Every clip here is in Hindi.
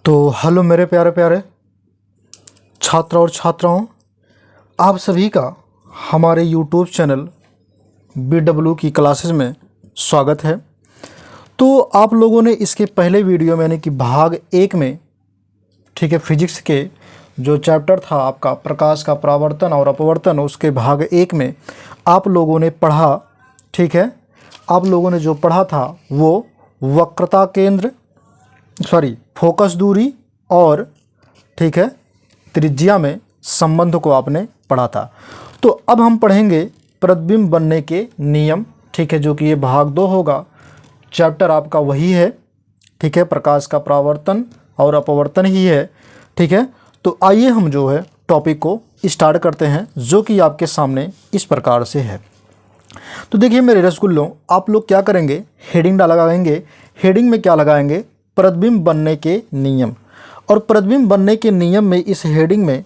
तो हेलो मेरे प्यारे प्यारे छात्र और छात्राओं, आप सभी का हमारे यूट्यूब चैनल BW की क्लासेस में स्वागत है। तो आप लोगों ने इसके पहले वीडियो में यानी कि भाग 1 में फिजिक्स के जो चैप्टर था आपका प्रकाश का परावर्तन और अपवर्तन, उसके भाग 1 में आप लोगों ने पढ़ा। आप लोगों ने जो पढ़ा था वो वक्रता केंद्र फोकस दूरी और त्रिज्या में संबंध को आपने पढ़ा था। तो अब हम पढ़ेंगे प्रतिबिंब बनने के नियम, जो कि ये भाग 2 होगा। चैप्टर आपका वही है, प्रकाश का परावर्तन और अपवर्तन ही है। तो आइए हम जो है टॉपिक को स्टार्ट करते हैं, जो कि आपके सामने इस प्रकार से है। तो देखिए मेरे रसगुल्लों, आप लोग क्या करेंगे, हेडिंग लगाएंगे। हेडिंग में क्या लगाएंगे? प्रतिबिंब बनने के नियम। और प्रतिबिंब बनने के नियम में इस हेडिंग में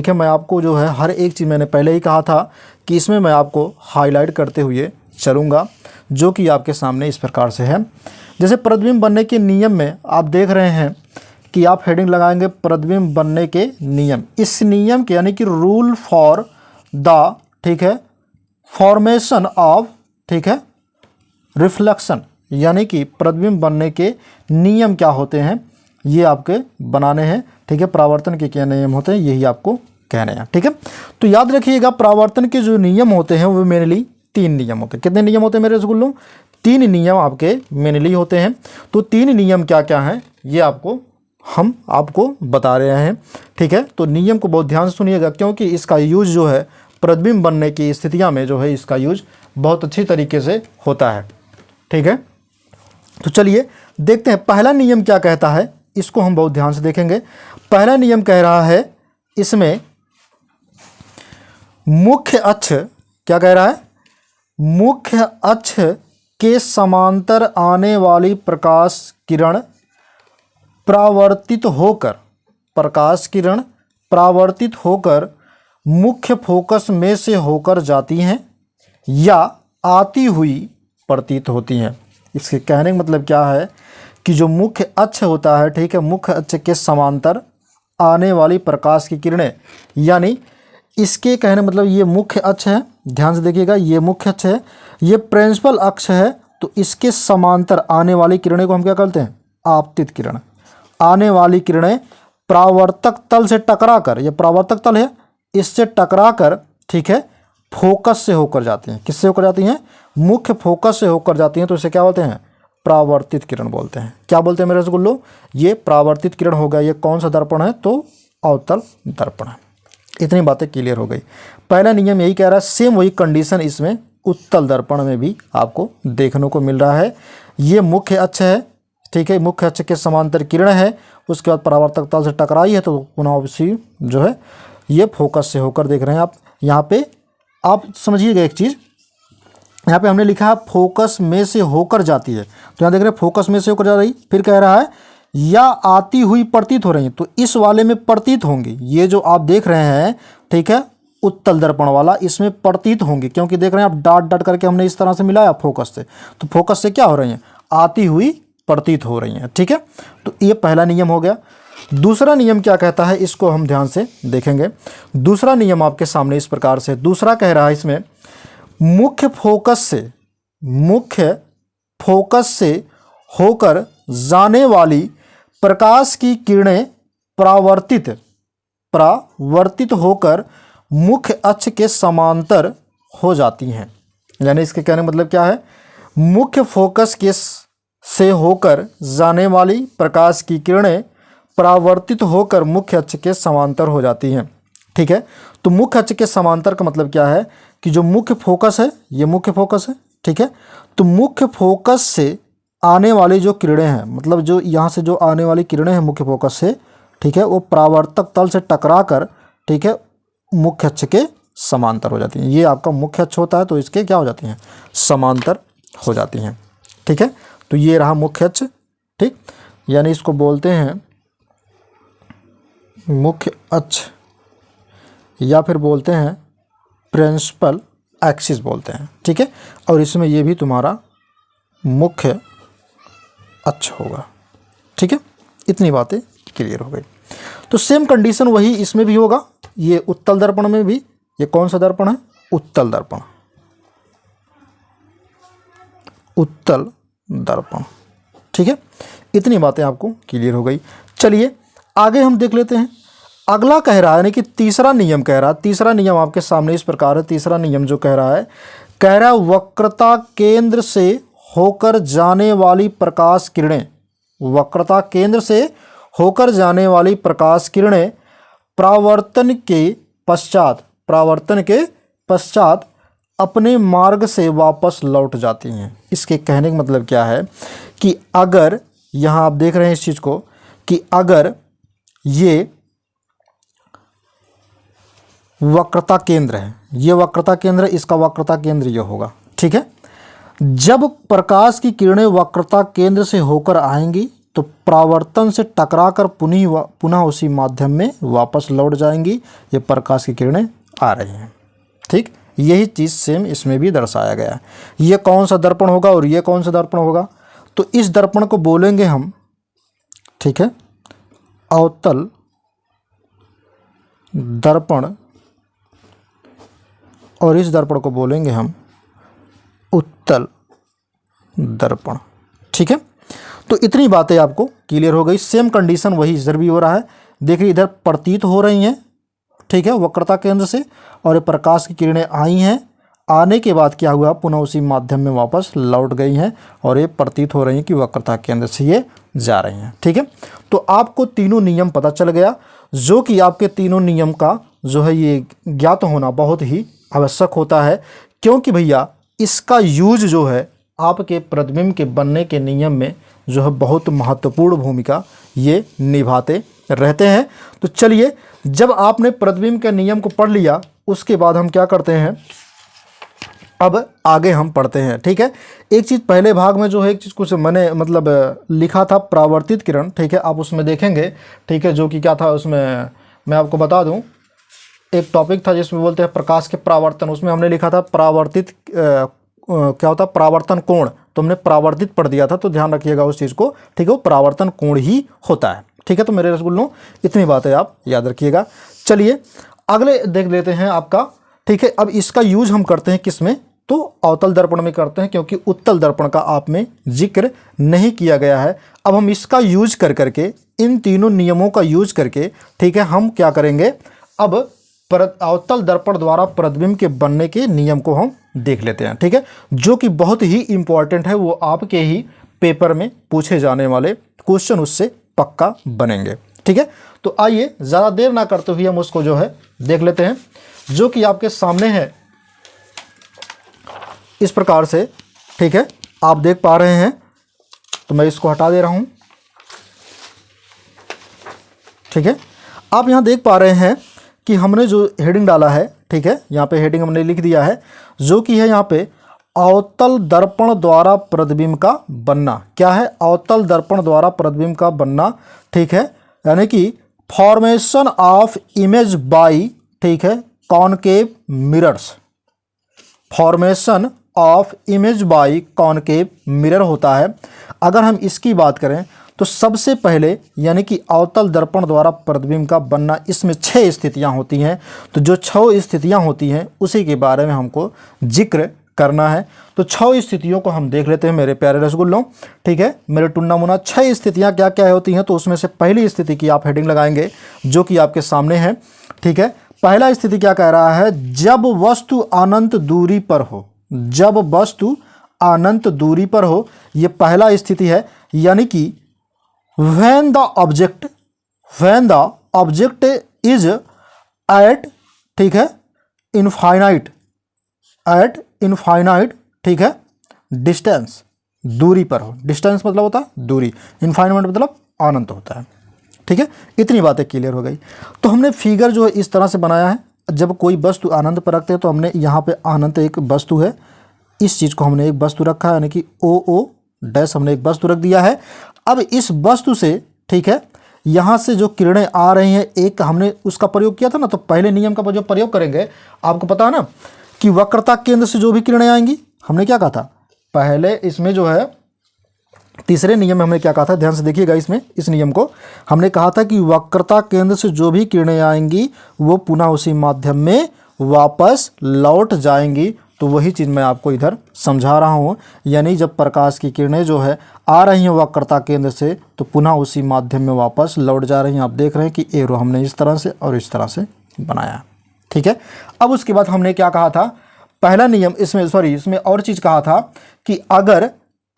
मैं आपको जो है हर एक चीज़, मैंने पहले ही कहा था कि इसमें मैं आपको हाईलाइट करते हुए चलूँगा, जो कि आपके सामने इस प्रकार से है। जैसे प्रतिबिंब बनने के नियम में आप देख रहे हैं कि आप हेडिंग लगाएंगे प्रतिबिंब बनने के नियम। इस नियम के यानी कि rule for the formation of reflection, यानी कि प्रतिबिंब बनने के नियम क्या होते हैं ये आपके बनाने हैं। परावर्तन के क्या नियम होते हैं यही आपको कहने हैं। तो याद रखिएगा, परावर्तन के जो नियम होते हैं वो मेनली 3 नियम होते हैं। कितने नियम होते हैं मेरे रसगुल्लों? 3 नियम आपके मेनली होते हैं। तो 3 नियम क्या क्या हैं ये हम आपको बता रहे हैं। तो नियम को बहुत ध्यान से सुनिएगा, क्योंकि इसका यूज जो है प्रतिबिंब बनने की स्थितियाँ में जो है इसका यूज बहुत अच्छी तरीके से होता है। तो चलिए देखते हैं पहला नियम क्या कहता है, इसको हम बहुत ध्यान से देखेंगे। पहला नियम कह रहा है, इसमें मुख्य अक्ष क्या कह रहा है? मुख्य अक्ष के समांतर आने वाली प्रकाश किरण परावर्तित होकर मुख्य फोकस में से होकर जाती हैं या आती हुई प्रतीत होती हैं। इसके कहने का मतलब क्या है कि जो मुख्य अक्ष होता है, मुख्य अक्ष के समांतर आने वाली प्रकाश की किरणें, यानी इसके कहने मतलब ये मुख्य अक्ष है, ध्यान से देखिएगा, ये मुख्य अक्ष है, ये प्रिंसिपल अक्ष है। तो इसके समांतर आने वाली किरणें को हम क्या कहते हैं? आपतित किरण। आने वाली किरणें परावर्तक तल से टकराकर, ये परावर्तक तल है, इससे टकराकर फोकस से होकर जाती हैं। किससे होकर जाती हैं? मुख्य फोकस से होकर जाती हैं। तो इसे क्या बोलते हैं? परावर्तित किरण बोलते हैं। क्या बोलते हैं मेरे रसगुल्लो? ये परावर्तित किरण हो गया। ये कौन सा दर्पण है? तो अवतल दर्पण है। इतनी बातें क्लियर हो गई। पहला नियम यही कह रहा है। सेम वही कंडीशन इसमें उत्तल दर्पण में भी आपको देखने को मिल रहा है। ये मुख्य अक्ष है, मुख्य अक्ष के समांतर किरण है, उसके बाद परावर्तक तल से टकराई है, तो पुनः उसी जो है ये फोकस से होकर देख रहे हैं आप। यहाँ पे आप समझिएगा एक चीज़, यहाँ पे हमने लिखा है फोकस में से होकर जाती है। तो यहाँ देख रहे हैं फोकस में से होकर जा रही, फिर कह रहा है या आती हुई प्रतीत हो रही है। तो इस वाले में प्रतीत होंगी, ये जो आप देख रहे हैं उत्तल दर्पण वाला, इसमें प्रतीत होंगी, क्योंकि देख रहे हैं आप डॉट डॉट करके हमने इस तरह से मिलाया फोकस से। तो फोकस से क्या हो रही हैं? आती हुई प्रतीत हो रही हैं। तो ये पहला नियम हो गया। दूसरा नियम क्या कहता है, इसको हम ध्यान से देखेंगे। दूसरा नियम आपके सामने इस प्रकार से, दूसरा कह रहा है इसमें मुख्य फोकस से होकर जाने वाली प्रकाश की किरणें परावर्तित होकर मुख्य अक्ष के समांतर हो जाती हैं। यानी इसके कहने का मतलब क्या है? मुख्य फोकस से होकर जाने वाली प्रकाश की किरणें परावर्तित होकर मुख्य अक्ष के समांतर हो जाती हैं। तो मुख्य अक्ष के समांतर का मतलब क्या है कि जो मुख्य फोकस है, ये मुख्य फोकस है। तो मुख्य फोकस से आने वाली जो किरणें हैं, मतलब जो यहाँ से जो आने वाली किरणें हैं मुख्य फोकस से, वो परावर्तक तल से टकराकर मुख्य अक्ष के समांतर हो जाती हैं। ये आपका मुख्य अक्ष होता है, तो इसके क्या हो जाती हैं? समांतर हो जाती हैं। तो ये रहा मुख्य अक्ष। यानी इसको बोलते हैं मुख्य अक्ष, या फिर बोलते हैं प्रिंसिपल एक्सिस बोलते हैं। और इसमें ये भी तुम्हारा मुख्य अक्ष होगा। इतनी बातें क्लियर हो गई। तो सेम कंडीशन वही इसमें भी होगा, ये उत्तल दर्पण में भी। ये कौन सा दर्पण है? उत्तल दर्पण, उत्तल दर्पण। ठीक है, इतनी बातें आपको क्लियर हो गई। चलिए आगे हम देख लेते हैं। अगला कह रहा है, यानी कि तीसरा नियम कह रहा है। तीसरा नियम आपके सामने इस प्रकार है। तीसरा नियम जो कह रहा है वक्रता केंद्र से होकर जाने वाली प्रकाश किरणें, वक्रता केंद्र से होकर जाने वाली प्रकाश किरणें परावर्तन के पश्चात अपने मार्ग से वापस लौट जाती हैं। इसके कहने का मतलब क्या है कि अगर यहाँ आप देख रहे हैं इस चीज़ को कि अगर ये वक्रता केंद्र है, ये वक्रता केंद्र, इसका वक्रता केंद्र ये होगा। ठीक है, जब प्रकाश की किरणें वक्रता केंद्र से होकर आएंगी तो परावर्तन से टकराकर पुनः उसी माध्यम में वापस लौट जाएंगी। ये प्रकाश की किरणें आ रही हैं। ठीक, यही चीज़ सेम इसमें भी दर्शाया गया है। ये कौन सा दर्पण होगा और ये कौन सा दर्पण होगा? तो इस दर्पण को बोलेंगे हम, ठीक है, अवतल दर्पण, और इस दर्पण को बोलेंगे हम उत्तल दर्पण। ठीक है, तो इतनी बातें आपको क्लियर हो गई। सेम कंडीशन वही इधर भी हो रहा है। देखिए इधर प्रतीत हो रही हैं, ठीक है, वक्रता केंद्र से, और ये प्रकाश की किरणें आई हैं। आने के बाद क्या हुआ? पुनः उसी माध्यम में वापस लौट गई हैं और ये प्रतीत हो रही हैं कि वक्रता केंद्र से ये जा रही हैं। ठीक है, तो आपको तीनों नियम पता चल गया, जो कि आपके तीनों नियम का जो है ये ज्ञात होना बहुत ही आवश्यक होता है, क्योंकि भैया इसका यूज जो है आपके प्रतिबिंब के बनने के नियम में जो है बहुत महत्वपूर्ण भूमिका ये निभाते रहते हैं। तो चलिए, जब आपने प्रतिबिंब के नियम को पढ़ लिया, उसके बाद हम क्या करते हैं, अब आगे हम पढ़ते हैं। ठीक है, एक चीज़ पहले भाग में जो है एक चीज़ कुछ मैंने मतलब लिखा था, परावर्तित किरण। ठीक है, आप उसमें देखेंगे, ठीक है, जो कि क्या था उसमें मैं आपको बता दूं, एक टॉपिक था जिसमें बोलते हैं प्रकाश के परावर्तन। उसमें हमने लिखा था परावर्तित क्या होता है, परावर्तन कोण। तो हमने परावर्तित पढ़ दिया था, तो ध्यान रखिएगा उस चीज़ को। ठीक है, वो परावर्तन कोण ही होता है। ठीक है, तो मेरे रसगुल्लों इतनी बातें आप याद रखिएगा। चलिए अगले देख लेते हैं आपका। ठीक है, अब इसका यूज हम करते हैं किस में? तो अवतल दर्पण में करते हैं, क्योंकि उत्तल दर्पण का आप में जिक्र नहीं किया गया है। अब हम इसका यूज कर करके, इन तीनों नियमों का यूज करके, ठीक है, हम क्या करेंगे, अब अवतल दर्पण द्वारा प्रतिबिंब के बनने के नियम को हम देख लेते हैं। ठीक है, जो कि बहुत ही इंपॉर्टेंट है, वो आपके ही पेपर में पूछे जाने वाले क्वेश्चन उससे पक्का बनेंगे। ठीक है, तो आइए ज़्यादा देर ना करते हुए हम उसको जो है देख लेते हैं, जो कि आपके सामने है इस प्रकार से। ठीक है, आप देख पा रहे हैं, तो मैं इसको हटा दे रहा हूं। ठीक है, आप यहां देख पा रहे हैं कि हमने जो हेडिंग डाला है, ठीक है, यहाँ पे हेडिंग हमने लिख दिया है, जो कि है यहाँ पे अवतल दर्पण द्वारा प्रतिबिंब का बनना। क्या है? अवतल दर्पण द्वारा प्रतिबिंब का बनना। ठीक है, यानी कि फॉर्मेशन ऑफ इमेज बाय, ठीक है, concave mirrors. Formation of image by concave mirror होता है। अगर हम इसकी बात करें तो सबसे पहले यानी कि अवतल दर्पण द्वारा प्रतिबिंब का बनना, इसमें 6 स्थितियां होती हैं। तो जो 6 स्थितियां होती हैं उसी के बारे में हमको जिक्र करना है। तो 6 स्थितियों को हम देख लेते हैं मेरे प्यारे रसगुल्लों। ठीक है, मेरे टुन्ना मुन्ना, 6 स्थितियां क्या क्या होती हैं, तो उसमें से पहली स्थिति की आप हेडिंग लगाएंगे, जो कि आपके सामने है। ठीक है, पहला स्थिति क्या कह रहा है? जब वस्तु अनंत दूरी पर हो। जब वस्तु अनंत दूरी पर हो, यह पहला स्थिति है। यानी कि when the object is at, ठीक है, infinite, ठीक है, डिस्टेंस, दूरी पर हो। डिस्टेंस मतलब होता है दूरी, इनफाइनाइट मतलब अनंत होता है। ठीक है, इतनी बातें क्लियर हो गई। तो हमने फिगर जो है इस तरह से बनाया है। जब कोई वस्तु अनंत पर रखते हैं तो हमने यहाँ पे अनंत एक वस्तु है, इस चीज़ को हमने एक वस्तु रखा है, यानी कि ओ डैश हमने एक वस्तु रख दिया है। अब इस वस्तु से, ठीक है, यहाँ से जो किरणें आ रही हैं, एक हमने उसका प्रयोग किया था ना, तो पहले नियम का जो प्रयोग करेंगे, आपको पता है ना कि वक्रता केंद्र से जो भी किरणें आएंगी, हमने क्या कहा था, पहले इसमें जो है तीसरे नियम में हमने क्या कहा था, ध्यान से देखिएगा इसमें, इस नियम को हमने कहा था कि वक्रता केंद्र से जो भी किरणें आएंगी वो पुनः उसी माध्यम में वापस लौट जाएंगी। तो वही चीज़ मैं आपको इधर समझा रहा हूँ, यानी जब प्रकाश की किरणें जो है आ रही हैं वक्रता केंद्र से तो पुनः उसी माध्यम में वापस लौट जा रही हैं। आप देख रहे हैं कि एरो हमने इस तरह से और इस तरह से बनाया, ठीक है। अब उसके बाद हमने क्या कहा था, पहला नियम इसमें और चीज़ कहा था कि अगर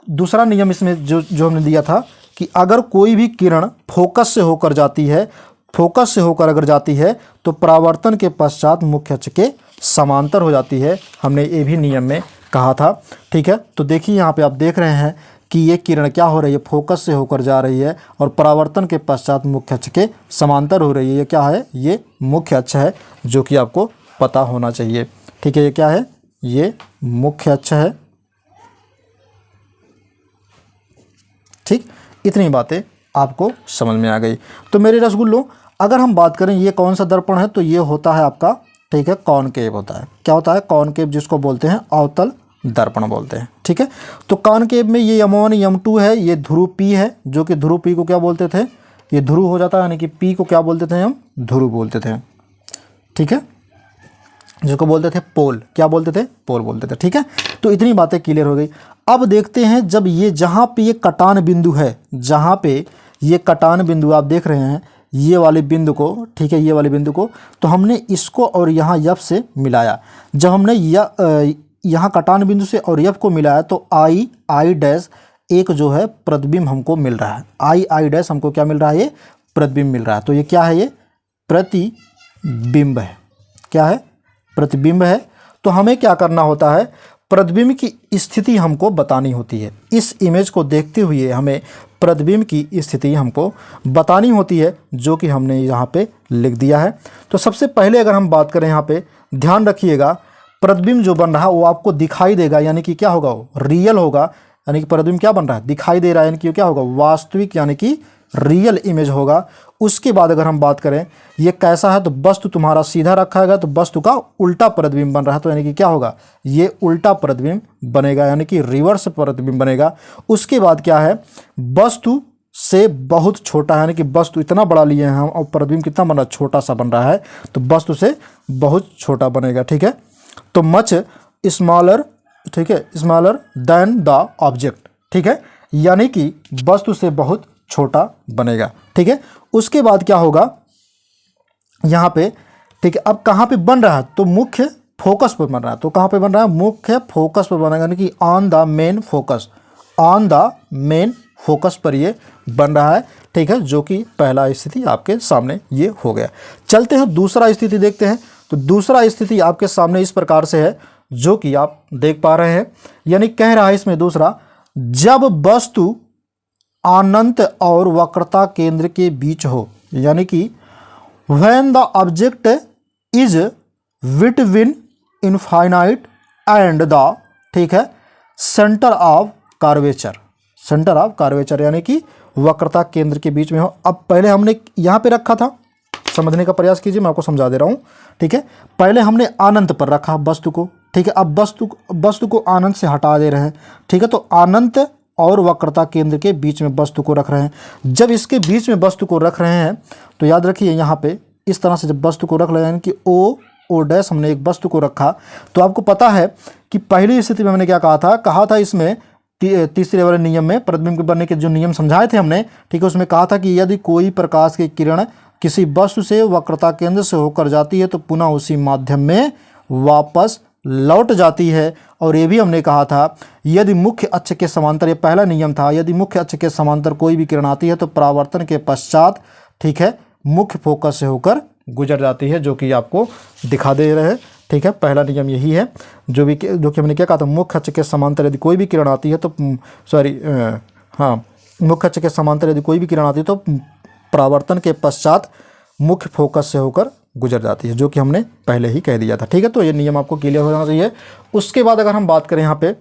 दूसरा नियम इसमें जो हमने दिया था कि अगर कोई भी किरण फोकस से होकर जाती है, फोकस से होकर अगर जाती है तो परावर्तन के पश्चात मुख्य अक्ष के समांतर हो जाती है। हमने ये भी नियम में कहा था, ठीक है। तो देखिए यहाँ पे आप देख रहे हैं कि ये किरण क्या हो रही है, फोकस से होकर जा रही है और परावर्तन के पश्चात मुख्य अक्ष के समांतर हो रही है। ये क्या है, ये मुख्य अक्ष है, जो कि आपको पता होना चाहिए, ठीक है। ये क्या है, ये मुख्य अक्ष है, ठीक। इतनी बातें आपको समझ में आ गई। तो मेरे रसगुल्लों, अगर हम बात करें ये कौन सा दर्पण है, तो ये होता है आपका, ठीक है, कॉनकेव होता है। क्या होता है, कॉनकेव, जिसको बोलते हैं अवतल दर्पण बोलते हैं, ठीक है। तो कॉनकेव में ये M1 M2 है, ये ध्रुव P है, जो कि ध्रुव P को क्या बोलते थे, ये ध्रुव हो जाता है, यानी कि P को क्या बोलते थे हम, ध्रुव बोलते थे, ठीक है, जिसको बोलते थे पोल, क्या बोलते थे, पोल बोलते थे, ठीक है। तो इतनी बातें क्लियर हो गई। अब देखते हैं, जब ये जहाँ पे ये कटान बिंदु है, जहाँ पे ये कटान बिंदु आप देख रहे हैं, ये वाले बिंदु को, ठीक है, ये वाले बिंदु को, तो हमने इसको और यहाँ यफ से मिलाया। जब हमने यहाँ कटान बिंदु से और यफ को मिलाया तो आई डैश एक जो है प्रतिबिंब हमको मिल रहा है। आई डैश हमको क्या मिल रहा है, ये प्रतिबिंब मिल रहा है। तो ये क्या है, ये प्रतिबिंब है, क्या है, प्रतिबिंब है। तो हमें क्या करना होता है, प्रतिबिंब की स्थिति हमको बतानी होती है। इस इमेज को देखते हुए हमें प्रतिबिंब की स्थिति हमको बतानी होती है, जो कि हमने यहाँ पे लिख दिया है। तो सबसे पहले अगर हम बात करें, यहाँ पे ध्यान रखिएगा, प्रतिबिंब जो बन रहा है वो आपको दिखाई देगा, यानी कि क्या होगा, वो रियल होगा, यानी कि प्रतिबिंब क्या बन रहा है, दिखाई दे रहा है, यानी कि क्या होगा, वास्तविक, यानी कि रियल इमेज होगा। उसके बाद अगर हम बात करें ये कैसा है, तो वस्तु तुम्हारा सीधा रखा है तो वस्तु का उल्टा प्रतिबिंब बन रहा है, तो यानी कि क्या होगा, ये उल्टा प्रतिबिंब बनेगा, यानी कि रिवर्स प्रतिबिंब बनेगा। उसके बाद क्या है, वस्तु से बहुत छोटा है, यानी कि वस्तु इतना बड़ा लिए हैं हम और प्रतिबिंब कितना बन रहा है, छोटा सा बन रहा है, तो वस्तु से बहुत छोटा बनेगा, ठीक है। तो मच स्मॉलर, ठीक है, स्मॉलर देन द ऑब्जेक्ट, ठीक है, यानी कि वस्तु से बहुत छोटा बनेगा, ठीक है। उसके बाद क्या होगा यहाँ पे, ठीक है, अब कहाँ पे बन रहा है, तो मुख्य फोकस पर बन रहा है। तो कहाँ पे बन रहा है, मुख्य फोकस पर बनेगा, यानी कि on the main focus, on the main focus पर ये बन रहा है, ठीक है, जो कि पहला स्थिति आपके सामने ये हो गया। चलते हैं दूसरा स्थिति देखते हैं। तो दूसरा स्थिति आपके सामने इस प्रकार से है, जो कि आप देख पा रहे हैं, यानी कह रहा है इसमें दूसरा, जब वस्तु अनंत और वक्रता केंद्र के बीच हो, यानी कि when the object is between infinite and the, ठीक है, centre of curvature, centre of curvature, यानी कि वक्रता केंद्र के बीच में हो। अब पहले हमने यहाँ पे रखा था, समझने का प्रयास कीजिए, मैं आपको समझा दे रहा हूँ, ठीक है। पहले हमने अनंत पर रखा वस्तु को, ठीक है। अब वस्तु को अनंत से हटा दे रहे हैं, ठीक है। तो अनंत और वक्रता केंद्र के बीच में वस्तु को रख रहे हैं। जब इसके बीच में वस्तु को रख रहे हैं तो याद रखिए यहाँ पे इस तरह से जब वस्तु को रख रहे हैं कि ओ डैश हमने एक वस्तु को रखा, तो आपको पता है कि पहली स्थिति में मैंने क्या कहा था इसमें तीसरे वाले नियम में प्रतिबिंब के बनने के जो नियम समझाए थे हमने, ठीक है, उसमें कहा था कि यदि कोई प्रकाश की किरण किसी वस्तु से वक्रता केंद्र से होकर जाती है तो पुनः उसी माध्यम में वापस लौट जाती है। और ये भी हमने कहा था यदि मुख्य अक्ष के समांतर, ये पहला नियम था, यदि मुख्य अक्ष के समांतर कोई भी किरण आती है तो परावर्तन के पश्चात, ठीक है, मुख्य फोकस से होकर गुजर जाती है, जो कि आपको दिखा दे रहे हैं, ठीक है। पहला नियम यही है, जो कि हमने क्या कहा था, मुख्य अक्ष के समांतर यदि कोई भी किरण आती है तो मुख्य अक्ष के समांतर यदि कोई भी किरण आती है तो परावर्तन के पश्चात मुख्य फोकस से होकर गुजर जाती है, जो कि हमने पहले ही कह दिया था, ठीक है। तो ये नियम आपको क्लियर हो जाना चाहिए। उसके बाद अगर हम बात करें यहाँ पे,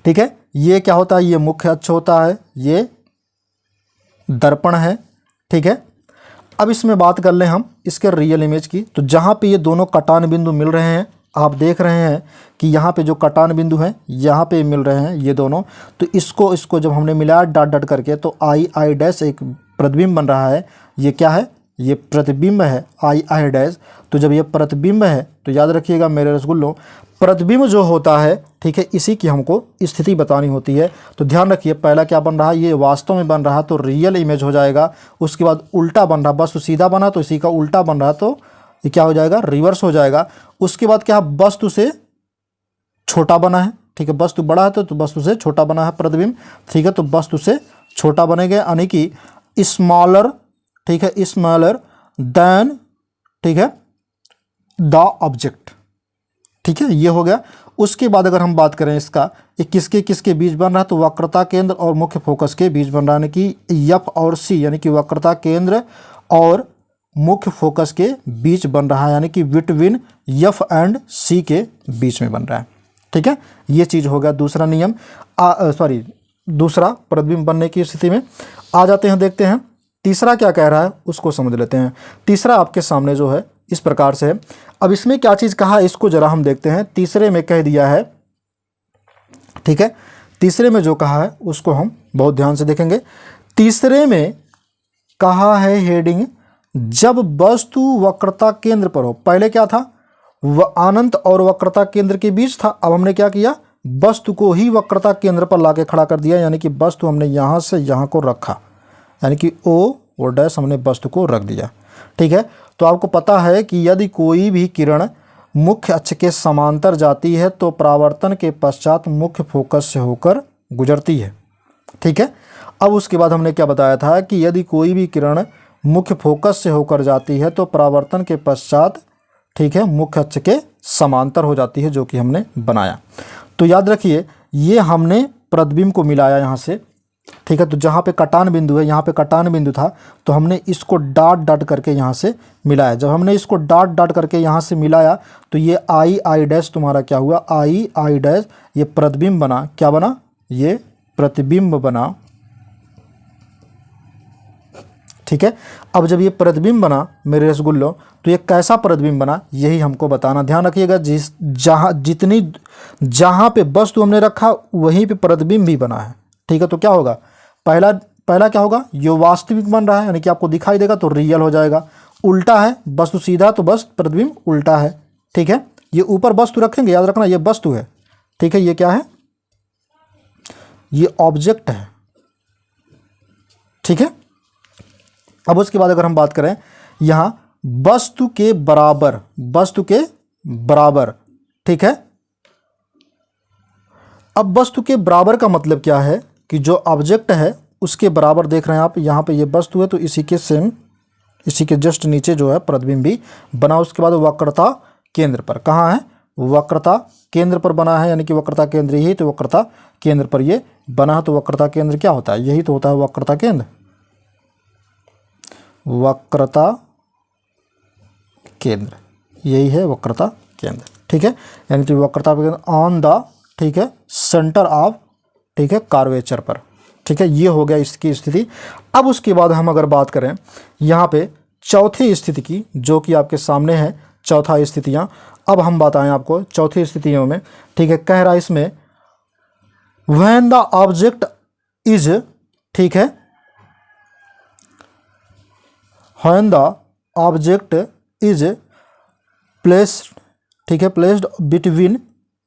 ठीक है, ये क्या होता है, ये मुख्य अक्ष होता है, ये दर्पण है, ठीक है। अब इसमें बात कर लें हम इसके रियल इमेज की, तो जहाँ पे ये दोनों कटान बिंदु मिल रहे हैं, आप देख रहे हैं कि यहाँ पे जो कटान बिंदु हैं यहाँ पे मिल रहे हैं ये दोनों, तो इसको जब हमने मिलाया डॉट डॉट करके तो आई आई डैश एक प्रतिबिंब बन रहा है। ये क्या है? ये प्रतिबिंब है आई आई डैश। तो जब ये प्रतिबिंब है तो याद रखिएगा मेरे रसगुल्लों, प्रतिबिंब जो होता है, ठीक है, इसी की हमको स्थिति बतानी होती है। तो ध्यान रखिए, पहला क्या बन रहा है? ये वास्तव में बन रहा है तो रियल इमेज हो जाएगा। उसके बाद उल्टा बन रहा, वस्तु सीधा बना तो इसी का उल्टा बन रहा तो ये क्या हो जाएगा? रिवर्स हो जाएगा। उसके बाद क्या? वस्तु से छोटा बना है, ठीक है, वस्तु बड़ा है तो वस्तु से छोटा बना है प्रतिबिंब, ठीक है, तो वस्तु से छोटा बनेगा, यानी कि स्मॉलर, ठीक है, स्मॉलर देन, ठीक है, द ऑब्जेक्ट, ठीक है, ये हो गया। उसके बाद अगर हम बात करें इसका, ये किसके किसके बीच बन रहा है? तो वक्रता केंद्र और मुख्य फोकस के बीच बन रहा है, यानी कि एफ और सी, यानी कि वक्रता केंद्र और मुख्य फोकस के बीच बन रहा है, यानी कि बिटवीन एफ एंड सी के बीच में बन रहा है, ठीक है। ये चीज़ हो गया दूसरा नियम, दूसरा प्रतिबिंब बनने की स्थिति में। आ जाते हैं, देखते हैं तीसरा क्या कह रहा है, उसको समझ लेते हैं। तीसरा आपके सामने जो है इस प्रकार से है। अब इसमें क्या चीज़ कहा है इसको जरा हम देखते हैं। तीसरे में कह दिया है, ठीक है, तीसरे में जो कहा है उसको हम बहुत ध्यान से देखेंगे। तीसरे में कहा है हेडिंग, जब वस्तु वक्रता केंद्र पर हो। पहले क्या था? वह अनंत और वक्रता केंद्र के बीच था। अब हमने क्या किया? वस्तु को ही वक्रता केंद्र पर लाके खड़ा कर दिया, यानी कि वस्तु हमने यहाँ से यहाँ को रखा, यानी कि ओ और डैश हमने वस्तु को रख दिया, ठीक है। तो आपको पता है कि यदि कोई भी किरण मुख्य अक्ष के समांतर जाती है तो परावर्तन के पश्चात मुख्य फोकस से होकर गुजरती है, ठीक है। अब उसके बाद हमने क्या बताया था कि यदि कोई भी किरण मुख्य फोकस से होकर जाती है तो परावर्तन के पश्चात, ठीक है, मुख्य अक्ष के समांतर हो जाती है, जो कि हमने बनाया। तो याद रखिए, ये हमने प्रतिबिंब को मिलाया यहाँ से, ठीक है। तो जहाँ पे कटान बिंदु है, यहाँ पे कटान बिंदु था तो हमने इसको डॉट डॉट करके यहाँ से मिलाया। जब हमने इसको डॉट डॉट करके यहाँ से मिलाया तो ये आई आई डैश तुम्हारा क्या हुआ? आई आई डैश, ये प्रतिबिंब बना। क्या बना? ये प्रतिबिंब बना, ठीक है। अब जब ये प्रतिबिंब बना मेरे रसगुल्लो, तो ये कैसा प्रतिबिंब बना यही हमको बताना। ध्यान रखिएगा, जहाँ पे वस्तु हमने रखा वहीं पे प्रतिबिंब भी बना है, ठीक है। तो क्या होगा? पहला क्या होगा? ये वास्तविक बन रहा है, यानी कि आपको दिखाई देगा तो रियल हो जाएगा। उल्टा है, वस्तु सीधा तो बस प्रतिबिंब उल्टा है, ठीक है। ये ऊपर वस्तु रखेंगे, याद रखना ये वस्तु है, ठीक है। ये क्या है? ये ऑब्जेक्ट है, ठीक है। अब उसके बाद अगर हम बात करें यहाँ वस्तु के बराबर, वस्तु के बराबर, ठीक है। अब वस्तु के बराबर का मतलब क्या है कि जो ऑब्जेक्ट है उसके बराबर देख रहे हैं आप, यहाँ पे ये वस्तु है तो इसी के सेम, इसी के जस्ट नीचे जो है प्रतिबिंब भी बना। उसके बाद वक्रता केंद्र पर, कहाँ है? वक्रता केंद्र पर बना है, यानी कि वक्रता केंद्र यही, तो वक्रता केंद्र पर ये बना है। तो वक्रता केंद्र क्या होता है? यही तो होता है वक्रता केंद्र, वक्रता केंद्र यही है वक्रता केंद्र, ठीक है। यानी कि वक्रता केंद्र ऑन द, ठीक है, सेंटर ऑफ, ठीक है, कर्वेचर पर, ठीक है। ये हो गया इसकी स्थिति। अब उसके बाद हम अगर बात करें यहाँ पे चौथी स्थिति की, जो कि आपके सामने है चौथा स्थितियाँ। अब हम बताएं आपको चौथी स्थितियों में, ठीक है। कह रहा है इसमें व्हेन द ऑब्जेक्ट इज, ठीक है, when the object is placed, ठीक है, placed between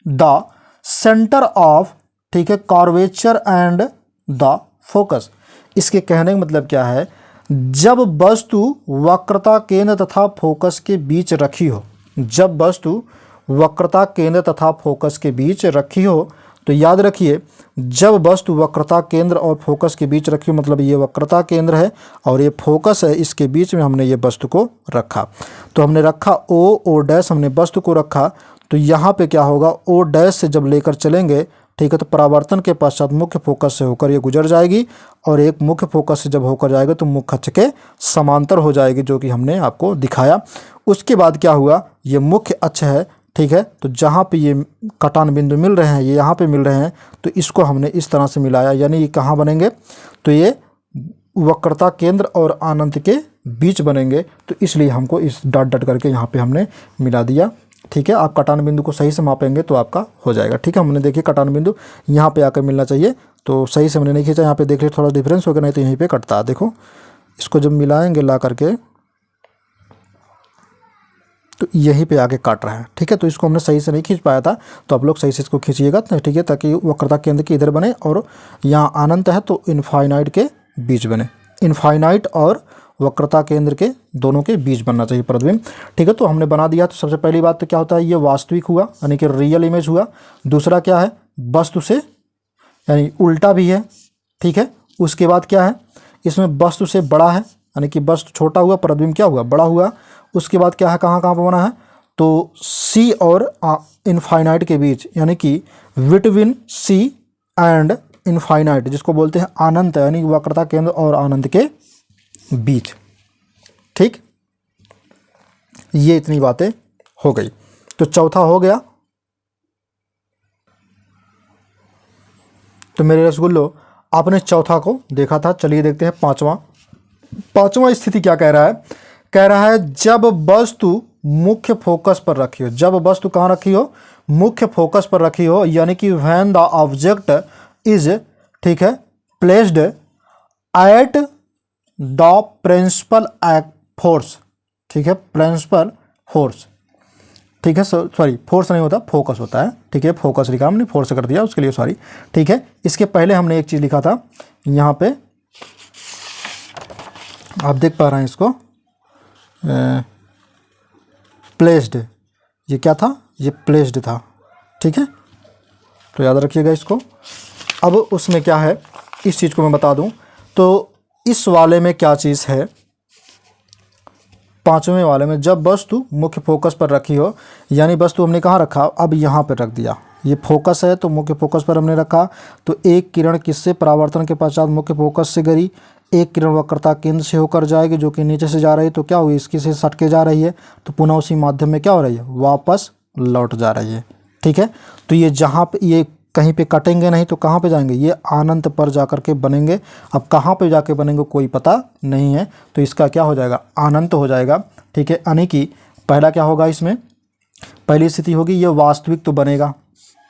the centre of, ठीक है, कर्वेचर एंड द फोकस। इसके कहने का मतलब क्या है? जब वस्तु वक्रता केंद्र तथा फोकस के बीच रखी हो, जब वस्तु वक्रता केंद्र तथा फोकस के बीच रखी हो, तो याद रखिए, जब वस्तु वक्रता केंद्र और फोकस के बीच रखी हो, मतलब ये वक्रता केंद्र है और ये फोकस है, इसके बीच में हमने ये वस्तु को रखा। तो हमने रखा ओ डैश, हमने वस्तु को रखा, तो यहाँ पे क्या होगा? ओ डैश से जब लेकर चलेंगे, ठीक है, तो परावर्तन के पश्चात मुख्य फोकस से होकर ये गुजर जाएगी और एक मुख्य फोकस से जब होकर जाएगा तो मुख्य अक्ष के समांतर हो जाएगी, जो कि हमने आपको दिखाया। उसके बाद क्या हुआ? ये मुख्य अक्ष है, ठीक है। तो जहाँ पे ये कटान बिंदु मिल रहे हैं, ये यहाँ पे मिल रहे हैं, तो इसको हमने इस तरह से मिलाया, यानी ये कहाँ बनेंगे? तो ये वक्रता केंद्र और अनंत के बीच बनेंगे। तो इसलिए हमको इस डॉट डॉट करके यहाँ पे हमने मिला दिया, ठीक है, आप कटान बिंदु को सही से मापेंगे तो आपका हो जाएगा। ठीक है, हमने देखिए कटान बिंदु यहाँ पे आकर मिलना चाहिए, तो सही से हमने नहीं खींचा, यहाँ पे देख लीजिए थोड़ा डिफरेंस हो गया, नहीं तो यहीं पे कटता है। देखो इसको जब मिलाएंगे ला करके तो यहीं पे आके काट रहा है। ठीक है, तो इसको हमने सही से नहीं खींच पाया था, तो आप लोग सही से इसको खींचिएगा। ठीक है, ताकि वक्रता केंद्र के इधर बने और यहाँ अनंत है तो इनफाइनाइट के बीच बने। इनफाइनाइट और वक्रता केंद्र के दोनों के बीच बनना चाहिए प्रतिबिंब। ठीक है, तो हमने बना दिया। तो सबसे पहली बात तो क्या होता है, ये वास्तविक हुआ यानी कि रियल इमेज हुआ। दूसरा क्या है, वस्तु से यानी उल्टा भी है। ठीक है, उसके बाद क्या है, इसमें वस्तु से बड़ा है यानी कि वस्तु छोटा हुआ, प्रतिबिंब क्या हुआ, बड़ा हुआ। उसके बाद क्या है, कहाँ कहाँ पर बना है, तो सी और इनफाइनाइट के बीच यानी कि बिटवीन सी एंड इनफाइनाइट, जिसको बोलते हैं अनंत, यानी वक्रता केंद्र और अनंत के बीच। ठीक, ये इतनी बातें हो गई। तो चौथा हो गया। तो मेरे रसगुल्लो आपने चौथा को देखा था, चलिए देखते हैं पांचवा स्थिति क्या कह रहा है। कह रहा है जब वस्तु मुख्य फोकस पर रखी हो। जब वस्तु कहाँ रखी हो, मुख्य फोकस पर रखी हो, यानी कि व्हेन द ऑब्जेक्ट इज, ठीक है, placed at the principal force. ठीक है, प्रिंसिपल फोर्स। ठीक है, सॉरी फोर्स नहीं होता, फोकस होता है। ठीक है, फोकस लिखा हमने, फोर्स कर दिया, उसके लिए सॉरी। ठीक है, इसके पहले हमने एक चीज़ लिखा था यहाँ पे, आप देख पा रहे हैं इसको, प्लेस्ड, ये क्या था, ये प्लेस्ड था। ठीक है, तो याद रखिएगा इसको। अब उसमें क्या है, इस चीज़ को मैं बता दूं, तो इस वाले में क्या चीज़ है, पांचवें वाले में, जब वस्तु मुख्य फोकस पर रखी हो, यानी वस्तु हमने कहाँ रखा, अब यहाँ पर रख दिया। ये फोकस है तो मुख्य फोकस पर हमने रखा, तो एक किरण किससे परावर्तन के पश्चात मुख्य फोकस से गिरी, एक किरण वक्रता केंद्र से होकर जाएगी जो कि नीचे से जा रही है, तो क्या हुई, इसकी से सट के जा रही है, तो पुनः उसी माध्यम में क्या हो रही है, वापस लौट जा रही है। ठीक है, तो ये जहाँ पे ये कहीं पे कटेंगे नहीं तो कहाँ पे जाएंगे, ये अनंत पर जाकर के बनेंगे। अब कहाँ पे जाके बनेंगे कोई पता नहीं है, तो इसका क्या हो जाएगा, अनंत हो जाएगा। ठीक है, यानी कि पहला क्या होगा, इसमें पहली स्थिति होगी ये वास्तविक तो बनेगा,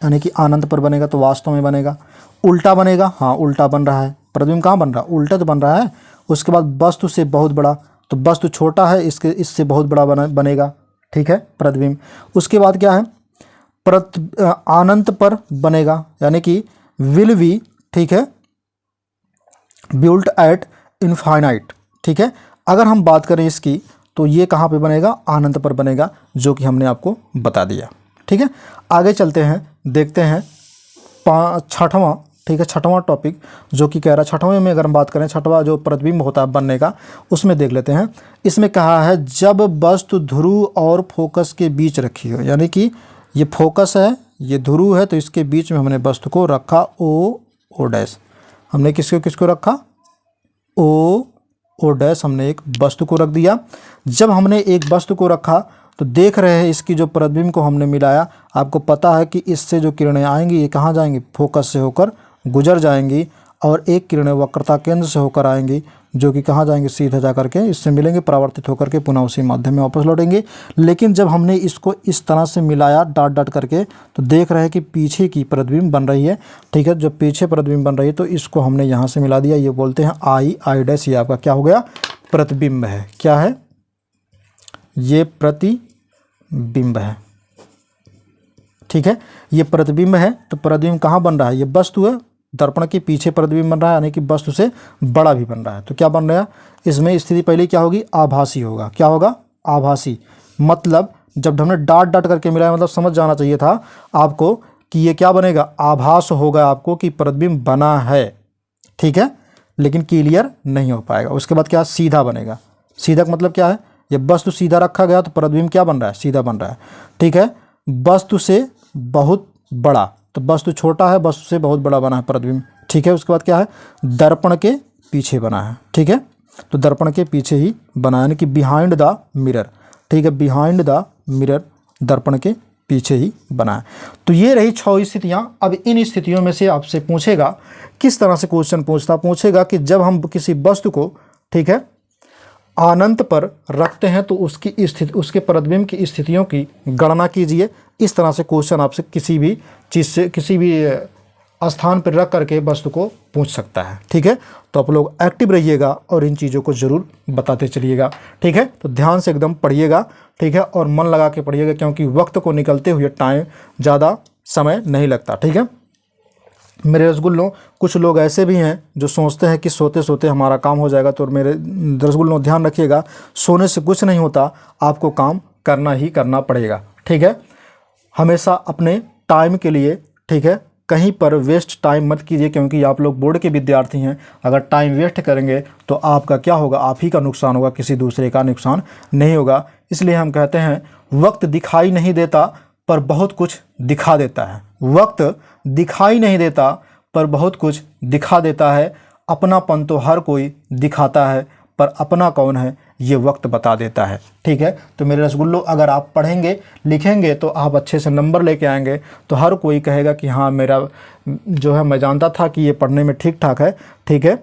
यानी कि अनंत पर बनेगा तो वास्तव में बनेगा। उल्टा बनेगा, हाँ उल्टा बन रहा है, प्रतिबिंब कहाँ बन रहा है, उल्टा तो बन रहा है। उसके बाद वस्तु से बहुत बड़ा, तो वस्तु छोटा है, इससे बहुत बड़ा बनेगा। ठीक है, प्रतिबिंब। उसके बाद क्या है, अनंत पर बनेगा, यानी कि विल बी, ठीक है, बिल्ट एट इनफाइनाइट। ठीक है, अगर हम बात करें इसकी तो ये कहाँ पे बनेगा, अनंत पर बनेगा, जो कि हमने आपको बता दिया। ठीक है, आगे चलते हैं, देखते हैं छठवां। ठीक है, छठवां टॉपिक जो कि कह रहा है, छठवें में अगर हम बात करें, छठवां जो प्रतिबिंब होता है बनने का, उसमें देख लेते हैं। इसमें कहा है जब वस्तु ध्रुव और फोकस के बीच रखी हो, यानी कि ये फोकस है, ये ध्रुव है, तो इसके बीच में हमने वस्तु को रखा ओ डैश। हमने किसको रखा, ओ डैश, हमने एक वस्तु को रख दिया। जब हमने एक वस्तु को रखा तो देख रहे हैं इसकी जो प्रतिबिंब को हमने मिलाया, आपको पता है कि इससे जो किरणें आएंगी ये कहाँ जाएंगी, फोकस से होकर गुजर जाएंगी, और एक किरणें वक्रता केंद्र से होकर आएंगी जो कि कहाँ जाएंगे, सीधा जा करके इससे मिलेंगे, परावर्तित होकर के पुनः उसी माध्यम में वापस लौटेंगे। लेकिन जब हमने इसको इस तरह से मिलाया डॉट डॉट करके, तो देख रहे हैं कि पीछे की प्रतिबिंब बन रही है। ठीक है, जब पीछे प्रतिबिंब बन रही है तो इसको हमने यहाँ से मिला दिया, ये बोलते हैं आई डैश, ये आपका क्या हो गया, प्रतिबिंब है। क्या है, ये प्रतिबिंब है। ठीक है, ये प्रतिबिंब है, तो प्रतिबिंब कहाँ बन रहा है, ये वस्तु है, दर्पण के पीछे प्रतिबिंब बन रहा है, यानी कि वस्तु से बड़ा भी बन रहा है। तो क्या बन रहा है, इसमें स्थिति पहले क्या होगी, आभासी होगा। क्या होगा, आभासी। मतलब जब हमने डॉट डॉट करके मिलाया, मतलब समझ जाना चाहिए था आपको कि ये क्या बनेगा, आभास होगा आपको कि प्रतिबिंब बना है। ठीक है, लेकिन क्लियर नहीं हो पाएगा। उसके बाद क्या, सीधा बनेगा। सीधा का मतलब क्या है, ये वस्तु सीधा रखा गया तो प्रतिबिंब क्या बन रहा है, सीधा बन रहा है। ठीक है, वस्तु से बहुत बड़ा, तो वस्तु छोटा है, वस्तु से बहुत बड़ा बना है प्रतिबिंब। ठीक है, उसके बाद क्या है, दर्पण के पीछे बना है। ठीक है, तो दर्पण के पीछे ही बना है, यानी कि बिहाइंड द मिरर। ठीक है, बिहाइंड द मिरर, दर्पण के पीछे ही बना है। तो ये रही 6 स्थितियाँ। अब इन स्थितियों में से आपसे पूछेगा, किस तरह से क्वेश्चन पूछेगा कि जब हम किसी वस्तु को, ठीक है, अनंत पर रखते हैं तो उसकी स्थिति, उसके प्रतिबिंब की स्थितियों की गणना कीजिए। इस तरह से क्वेश्चन आपसे किसी भी चीज़ से, किसी भी स्थान पर रख करके वस्तु को पूछ सकता है। ठीक है, तो आप लोग एक्टिव रहिएगा और इन चीज़ों को ज़रूर बताते चलिएगा। ठीक है, तो ध्यान से एकदम पढ़िएगा। ठीक है, और मन लगा के पढ़िएगा, क्योंकि वक्त को निकलते हुए टाइम ज़्यादा समय नहीं लगता। ठीक है मेरे रसगुल्लों, कुछ लोग ऐसे भी हैं जो सोचते हैं कि सोते सोते हमारा काम हो जाएगा। तो मेरे रसगुल्लों ध्यान रखिएगा, सोने से कुछ नहीं होता, आपको काम करना ही करना पड़ेगा। ठीक है, हमेशा अपने टाइम के लिए, ठीक है, कहीं पर वेस्ट टाइम मत कीजिए, क्योंकि आप लोग बोर्ड के विद्यार्थी हैं। अगर टाइम वेस्ट करेंगे तो आपका क्या होगा, आप ही का नुकसान होगा, किसी दूसरे का नुकसान नहीं होगा। इसलिए हम कहते हैं वक्त दिखाई नहीं देता पर बहुत कुछ दिखा देता है। वक्त दिखाई नहीं देता पर बहुत कुछ दिखा देता है। अपनापन तो हर कोई दिखाता है, पर अपना कौन है ये वक्त बता देता है। ठीक है, तो मेरे रसगुल्लों, अगर आप पढ़ेंगे लिखेंगे तो आप अच्छे से नंबर लेके आएंगे, तो हर कोई कहेगा कि हाँ मेरा जो है, मैं जानता था कि ये पढ़ने में ठीक ठाक है। ठीक है,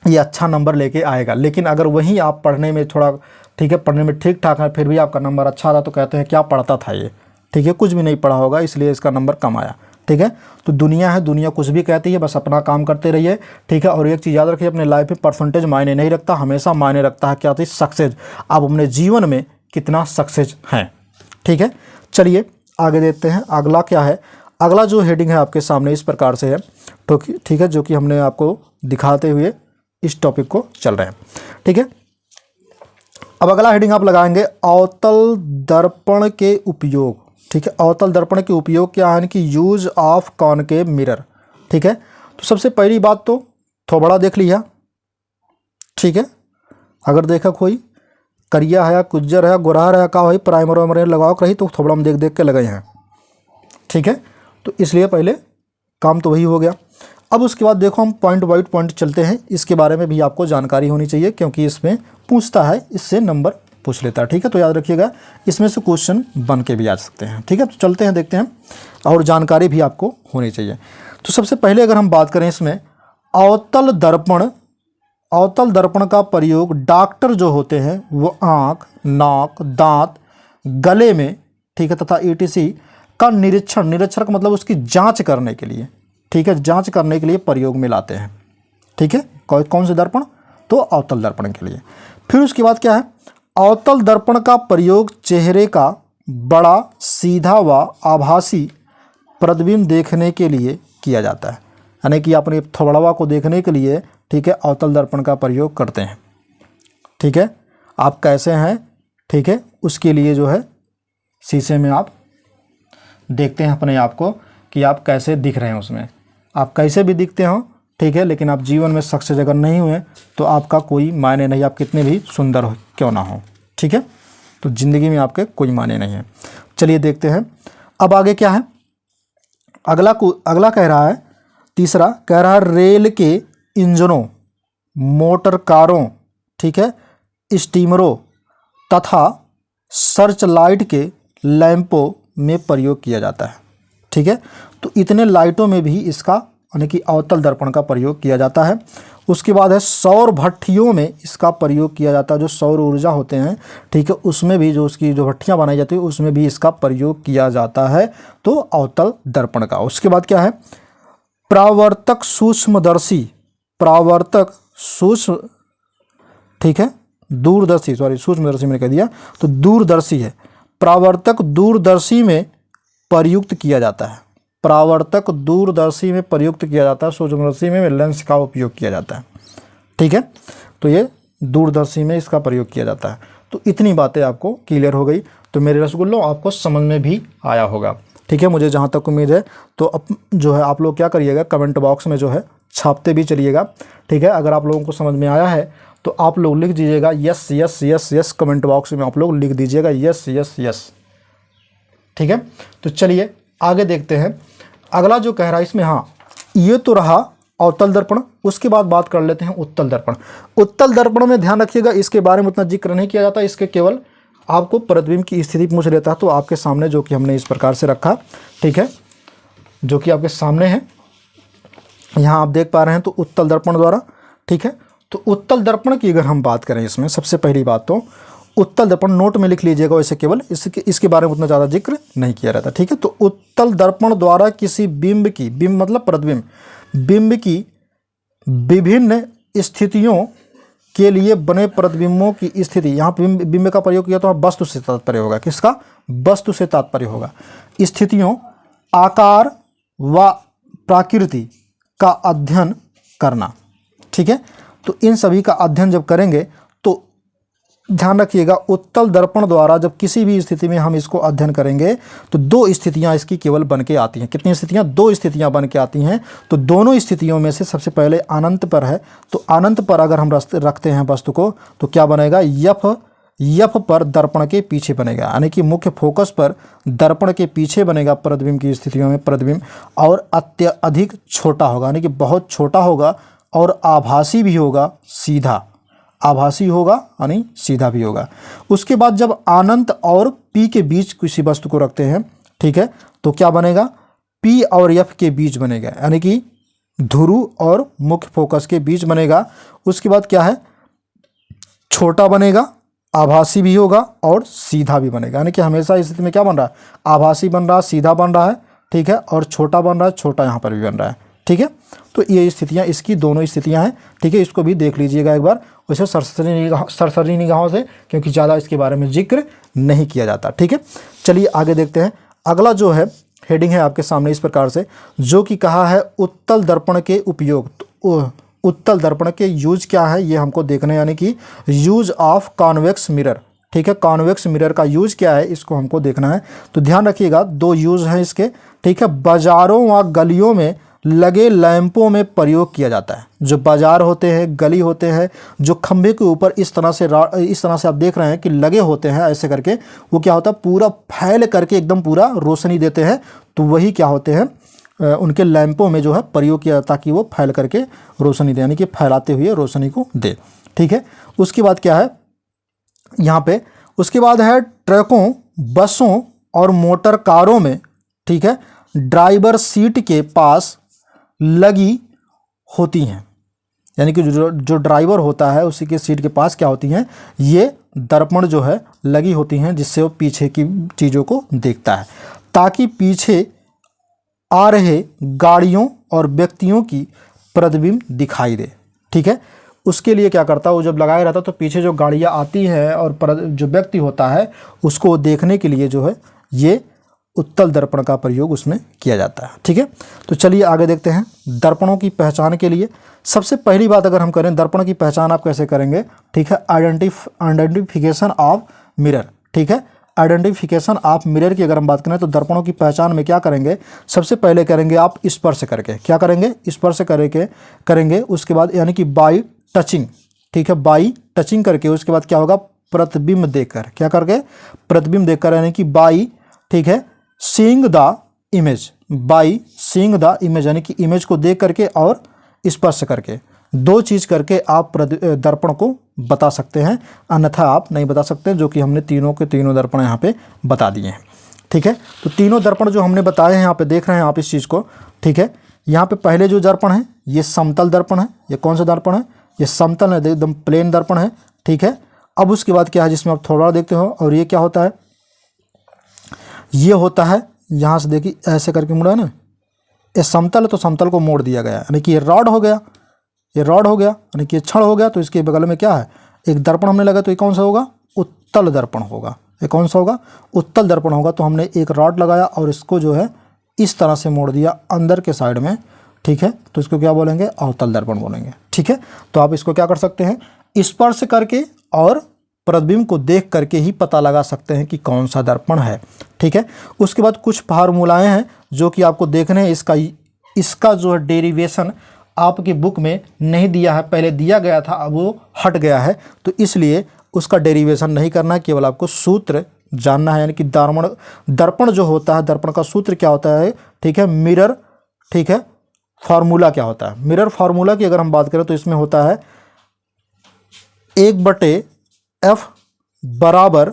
ये अच्छा नंबर लेके आएगा। लेकिन अगर वहीं आप पढ़ने में थोड़ा, ठीक है, पढ़ने में ठीक ठाक है, फिर भी आपका नंबर अच्छा आता, तो कहते हैं क्या पढ़ता था ये। ठीक है, कुछ भी नहीं पढ़ा होगा, इसलिए इसका नंबर कम आया। ठीक है, तो दुनिया है, दुनिया कुछ भी कहती है, बस अपना काम करते रहिए। ठीक है, और एक चीज़ याद रखिए, अपने लाइफ में परसेंटेज मायने नहीं रखता, हमेशा मायने रखता है क्या चीज़, सक्सेस। आप अपने जीवन में कितना सक्सेस हैं। ठीक है, चलिए आगे देखते हैं। अगला क्या है, अगला जो हेडिंग है आपके सामने इस प्रकार से है, तो ठीक है, जो कि हमने आपको दिखाते हुए इस टॉपिक को चल रहे हैं। ठीक है, अब अगला हेडिंग आप लगाएंगे अवतल दर्पण के उपयोग। ठीक है, अवतल दर्पण के उपयोग क्या है कि यूज ऑफ कॉनकेव मिरर। ठीक है, तो सबसे पहली बात तो थोबड़ा देख लिया। ठीक है, अगर देखा कोई करिया है, कुज्जर है, गुरार है, का भाई प्राइमर वाइमर लगाओ रही, तो थोबड़ा हम देख देख के लगाए हैं। ठीक है, तो इसलिए पहले काम तो वही हो गया। अब उसके बाद देखो हम पॉइंट वाइज पॉइंट चलते हैं, इसके बारे में भी आपको जानकारी होनी चाहिए, क्योंकि इसमें पूछता है, इससे नंबर पूछ लेता है। ठीक है, तो याद रखिएगा, इसमें से क्वेश्चन बन के भी आ सकते हैं। ठीक है, तो चलते हैं, देखते हैं, और जानकारी भी आपको होनी चाहिए। तो सबसे पहले अगर हम बात करें इसमें अवतल दर्पण, अवतल दर्पण का प्रयोग डॉक्टर जो होते हैं वो आँख, नाक, दांत, गले में, ठीक है, तथा ETC का निरीक्षण, निरीक्षण का मतलब उसकी जाँच करने के लिए, ठीक है, जाँच करने के लिए प्रयोग में लाते हैं। ठीक है, कौन से दर्पण, तो अवतल दर्पण के लिए। फिर उसके बाद क्या है, अवतल दर्पण का प्रयोग चेहरे का बड़ा, सीधा व आभासी प्रतिबिंब देखने के लिए किया जाता है। यानी कि अपने थोबड़वा को देखने के लिए, ठीक है, अवतल दर्पण का प्रयोग करते हैं। ठीक है, आप कैसे हैं, ठीक है, उसके लिए जो है शीशे में आप देखते हैं अपने आप को कि आप कैसे दिख रहे हैं उसमें। आप कैसे भी दिखते हो, ठीक है, लेकिन आप जीवन में सक्सेस अगर नहीं हुए तो आपका कोई मायने नहीं, आप कितने भी सुंदर हो क्यों ना हो। ठीक है, तो ज़िंदगी में आपके कोई मायने नहीं है। चलिए देखते हैं अब आगे क्या है। अगला कह रहा है, तीसरा कह रहा है रेल के इंजनों, मोटर कारों, ठीक है, स्टीमरों तथा सर्च लाइट के लैंपों में प्रयोग किया जाता है। ठीक है, तो इतने लाइटों में भी इसका यानी कि अवतल दर्पण का प्रयोग किया जाता है। उसके बाद है सौर भट्ठियों में इसका प्रयोग किया जाता है, जो सौर ऊर्जा होते हैं, ठीक है, उसमें भी जो उसकी जो भट्ठियाँ बनाई जाती है उसमें भी इसका प्रयोग किया जाता है, तो अवतल दर्पण का। उसके बाद क्या है, परावर्तक सूक्ष्मदर्शी, परावर्तक सूक्ष्म, ठीक है, दूरदर्शी, सॉरी सूक्ष्मदर्शी मैंने कह दिया, तो दूरदर्शी है, परावर्तक दूरदर्शी में प्रयुक्त किया जाता है, परावर्तक दूरदर्शी में प्रयुक्त किया जाता है, सूक्ष्मदर्शी में लेंस का उपयोग किया जाता है। ठीक है, तो ये दूरदर्शी में इसका प्रयोग किया जाता है। तो इतनी बातें आपको क्लियर हो गई, तो मेरे रसगुल्लों आपको समझ में भी आया होगा। ठीक है, मुझे जहाँ तक उम्मीद है, तो अब जो है आप लोग क्या करिएगा, कमेंट बॉक्स में जो है छापते भी चलिएगा। ठीक है, अगर आप लोगों को समझ में आया है तो आप लोग लिख दीजिएगा yes yes yes yes, comment box में आप लोग लिख दीजिएगा यस यस यस। ठीक है, तो चलिए आगे देखते हैं। अगला जो कह रहा है इसमें, हाँ ये तो रहा अवतल दर्पण, उसके बाद बात कर लेते हैं उत्तल दर्पण। उत्तल दर्पण में ध्यान रखिएगा, इसके बारे में उतना जिक्र नहीं किया जाता, इसके केवल आपको प्रतिबिंब की स्थिति पूछ लेता है। तो आपके सामने जो कि हमने इस प्रकार से रखा, ठीक है, जो कि आपके सामने है, यहाँ आप देख पा रहे हैं, तो उत्तल दर्पण द्वारा, ठीक है, तो उत्तल दर्पण की अगर हम बात करें, इसमें सबसे पहली बात तो उत्तल दर्पण नोट में लिख लीजिएगा, वैसे केवल इसके बारे में उतना ज़्यादा जिक्र नहीं किया रहता, ठीक है। तो उत्तल दर्पण द्वारा किसी बिंब की, बिंब मतलब प्रतिबिंब, बिंब की विभिन्न स्थितियों के लिए बने प्रतिबिंबों की स्थिति, यहाँ बिंब का प्रयोग किया तो वस्तु से तात्पर्य होगा, किसका? वस्तु से तात्पर्य होगा। स्थितियों, आकार व प्रकृति का अध्ययन करना, ठीक है। तो इन सभी का अध्ययन जब करेंगे तो ध्यान रखिएगा, उत्तल दर्पण द्वारा जब किसी भी स्थिति में हम इसको अध्ययन करेंगे तो दो स्थितियां इसकी केवल बन के आती हैं। कितनी स्थितियां? दो स्थितियां बन के आती हैं। तो दोनों स्थितियों में से सबसे पहले अनंत पर है, तो अनंत पर अगर हम रखते हैं वस्तु को तो क्या बनेगा? यफ पर दर्पण के पीछे बनेगा, यानी कि मुख्य फोकस पर दर्पण के पीछे बनेगा प्रतिबिंब की स्थितियों में प्रतिबिंब, और अत्यधिक छोटा होगा, यानी कि बहुत छोटा होगा, और आभासी भी होगा, सीधा आभासी होगा यानी सीधा भी होगा। उसके बाद जब अनंत और पी के बीच किसी वस्तु को रखते हैं, ठीक है, तो क्या बनेगा? पी और एफ के बीच बनेगा, यानी कि ध्रुव और मुख्य फोकस के बीच बनेगा। उसके बाद क्या है? छोटा बनेगा, आभासी भी होगा और सीधा भी बनेगा, यानी कि हमेशा इस स्थिति में क्या बन रहा है? आभासी बन रहा है, सीधा बन रहा है, ठीक है, और छोटा बन रहा है, छोटा यहाँ पर भी बन रहा है, ठीक है। तो ये स्थितियाँ, इसकी दोनों स्थितियाँ हैं, ठीक है। इसको भी देख लीजिएगा एक बार वैसे सरसरी निगाहों से, क्योंकि ज़्यादा इसके बारे में जिक्र नहीं किया जाता, ठीक है। चलिए आगे देखते हैं। अगला जो है हेडिंग है आपके सामने इस प्रकार से, जो कि कहा है उत्तल दर्पण के उपयोग। तो उत्तल दर्पण के यूज क्या है ये हमको देखना है, यानी कि यूज ऑफ कॉन्वेक्स मिरर, ठीक है। कॉन्वेक्स मिरर का यूज क्या है इसको हमको देखना है। तो ध्यान रखिएगा, दो यूज हैं इसके, ठीक है। बाजारों व गलियों में लगे लैंपों में प्रयोग किया जाता है। जो बाजार होते हैं, गली होते हैं, जो खंभे के ऊपर इस तरह से आप देख रहे हैं कि लगे होते हैं ऐसे करके, वो क्या होता है? पूरा फैल करके एकदम पूरा रोशनी देते हैं। तो वही क्या होते हैं? उनके लैंपों में जो है प्रयोग किया जाता, ताकि वो फैल करके रोशनी दे, यानी कि फैलाते हुए रोशनी को दे, ठीक है। उसके बाद क्या है यहाँ पे? उसके बाद है ट्रकों, बसों और मोटर कारों में, ठीक है, ड्राइवर सीट के पास लगी होती हैं, यानी कि जो ड्राइवर होता है उसी के सीट के पास क्या होती हैं? ये दर्पण जो है लगी होती हैं, जिससे वो पीछे की चीज़ों को देखता है, ताकि पीछे आ रहे गाड़ियों और व्यक्तियों की प्रतिबिंब दिखाई दे, ठीक है। उसके लिए क्या करता है? वो जब लगाया रहता है तो पीछे जो गाड़ियाँ आती हैं और जो व्यक्ति होता है उसको देखने के लिए जो है ये उत्तल दर्पण का प्रयोग उसमें किया जाता है, ठीक है। तो चलिए आगे देखते हैं। दर्पणों की पहचान के लिए सबसे पहली बात अगर हम करें, दर्पण की पहचान आप कैसे करेंगे, ठीक है? आइडेंटिफिकेशन ऑफ मिरर, ठीक है। आइडेंटिफिकेशन ऑफ मिरर की अगर हम बात करें तो दर्पणों की पहचान में क्या करेंगे? सबसे पहले करेंगे आप स्पर्श करके। क्या करेंगे? स्पर्श करके करेंगे। उसके बाद यानी कि बाई टचिंग, ठीक है, बाई टचिंग करके। उसके बाद क्या होगा? प्रतिबिंब देखकर, क्या करके? प्रतिबिंब देखकर, यानी कि बाई, ठीक है, seeing the image, by seeing the image, यानी कि इमेज को देख करके और स्पर्श करके, दो चीज़ करके आप दर्पण को बता सकते हैं, अन्यथा आप नहीं बता सकते, जो कि हमने तीनों के तीनों दर्पण यहाँ पे बता दिए हैं, ठीक है। तो तीनों दर्पण जो हमने बताए हैं यहाँ पे देख रहे हैं आप इस चीज़ को, ठीक है। यहाँ पे पहले जो दर्पण है ये समतल दर्पण है। ये कौन सा दर्पण है? ये समतल है, एकदम प्लेन दर्पण है, ठीक है। अब उसके बाद क्या है जिसमें आप थोड़ा देखते हो, और ये क्या होता है? ये होता है, यहाँ से देखिए ऐसे करके मुड़ा है ना, ये समतल है तो समतल को मोड़ दिया गया, यानी कि ये रॉड हो गया, ये रॉड हो गया, यानी कि ये छड़ हो गया। तो इसके बगल में क्या है? एक दर्पण हमने लगा, तो ये कौन सा होगा? उत्तल दर्पण होगा। ये कौन सा होगा? उत्तल दर्पण होगा। तो हमने एक रॉड लगाया और इसको जो है इस तरह से मोड़ दिया अंदर के साइड में, ठीक है। तो इसको क्या बोलेंगे? अवतल दर्पण बोलेंगे, ठीक है। तो आप इसको क्या कर सकते हैं? स्पर्श करके और प्रतिबिंब को देख करके ही पता लगा सकते हैं कि कौन सा दर्पण है, ठीक है। उसके बाद कुछ फार्मूलाएं हैं जो कि आपको देखने हैं। इसका जो है डेरिवेशन आपकी बुक में नहीं दिया है, पहले दिया गया था, अब वो हट गया है, तो इसलिए उसका डेरिवेशन नहीं करना है, केवल आपको सूत्र जानना है। यानी कि दर्पण जो होता है, दर्पण का सूत्र क्या होता है, ठीक है, मिरर, ठीक है, फार्मूला क्या होता है? मिरर फार्मूला की अगर हम बात करें तो इसमें होता है 1/F बराबर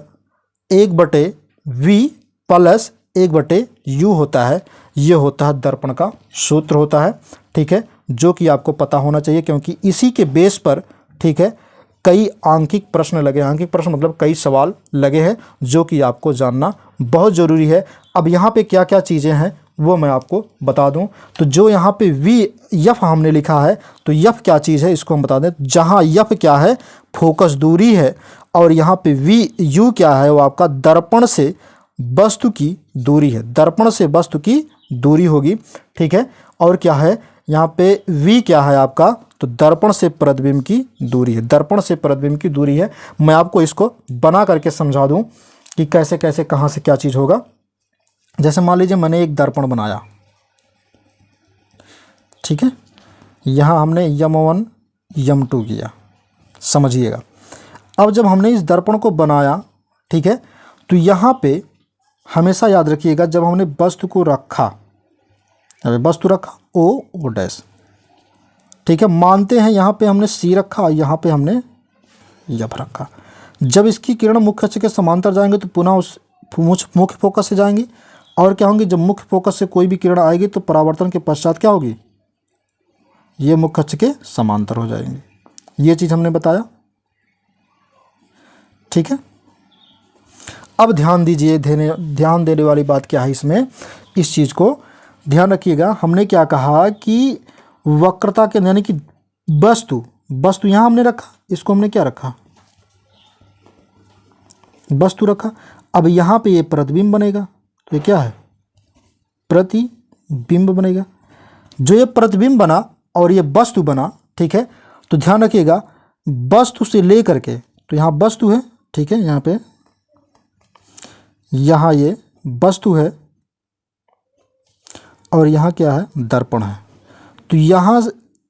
1/V प्लस 1/U होता है। ये होता है दर्पण का सूत्र होता है, ठीक है, जो कि आपको पता होना चाहिए, क्योंकि इसी के बेस पर, ठीक है, कई आंकिक प्रश्न लगे, आंकिक प्रश्न मतलब कई सवाल लगे हैं जो कि आपको जानना बहुत ज़रूरी है। अब यहाँ पे क्या क्या चीज़ें हैं वो मैं आपको बता दूं। तो जो यहाँ पे वी यफ हमने लिखा है, तो यफ क्या चीज़ है इसको हम बता दें। जहाँ यफ क्या है, फोकस दूरी है, और यहाँ पे वी यू क्या है, वो आपका दर्पण से वस्तु की दूरी है, दर्पण से वस्तु की दूरी होगी, ठीक है। और क्या है यहाँ पे वी क्या है आपका, तो दर्पण से प्रतिबिंब की दूरी है, दर्पण से प्रतिबिंब की दूरी है। मैं आपको इसको बना करके समझा दूं कि कैसे कैसे कहाँ से क्या चीज़ होगा। जैसे मान लीजिए मैंने एक दर्पण बनाया, ठीक है, यहाँ हमने यम1 यम2 किया, समझिएगा। अब जब हमने इस दर्पण को बनाया, ठीक है, तो यहाँ पे हमेशा याद रखिएगा जब हमने वस्तु को रखा, वस्तु रखा ओ डैश, ठीक है, मानते हैं यहाँ पे हमने सी रखा, यहाँ पे हमने यफ रखा। जब इसकी किरण मुख्य अक्ष के समांतर जाएंगे तो पुनः उस मुख्य फोकस से जाएंगी, और क्या होंगी, जब मुख्य फोकस से कोई भी किरण आएगी तो परावर्तन के पश्चात क्या होगी, ये मुख्य अक्ष के समांतर हो जाएंगी। ये चीज़ हमने बताया, ठीक है। अब ध्यान दीजिए, ध्यान देने वाली बात क्या है इसमें, इस चीज़ को ध्यान रखिएगा। हमने क्या कहा कि वक्रता के यानी कि वस्तु यहाँ हमने रखा, इसको हमने क्या रखा, वस्तु रखा। अब यहाँ पे ये प्रतिबिंब बनेगा, तो ये क्या है, प्रतिबिंब बनेगा। जो ये प्रतिबिंब बना और ये वस्तु बना, ठीक है, तो ध्यान रखिएगा वस्तु से लेकर के, तो यहाँ वस्तु है, ठीक है, यहाँ पे यहाँ ये वस्तु है और यहाँ क्या है, दर्पण है। तो यहाँ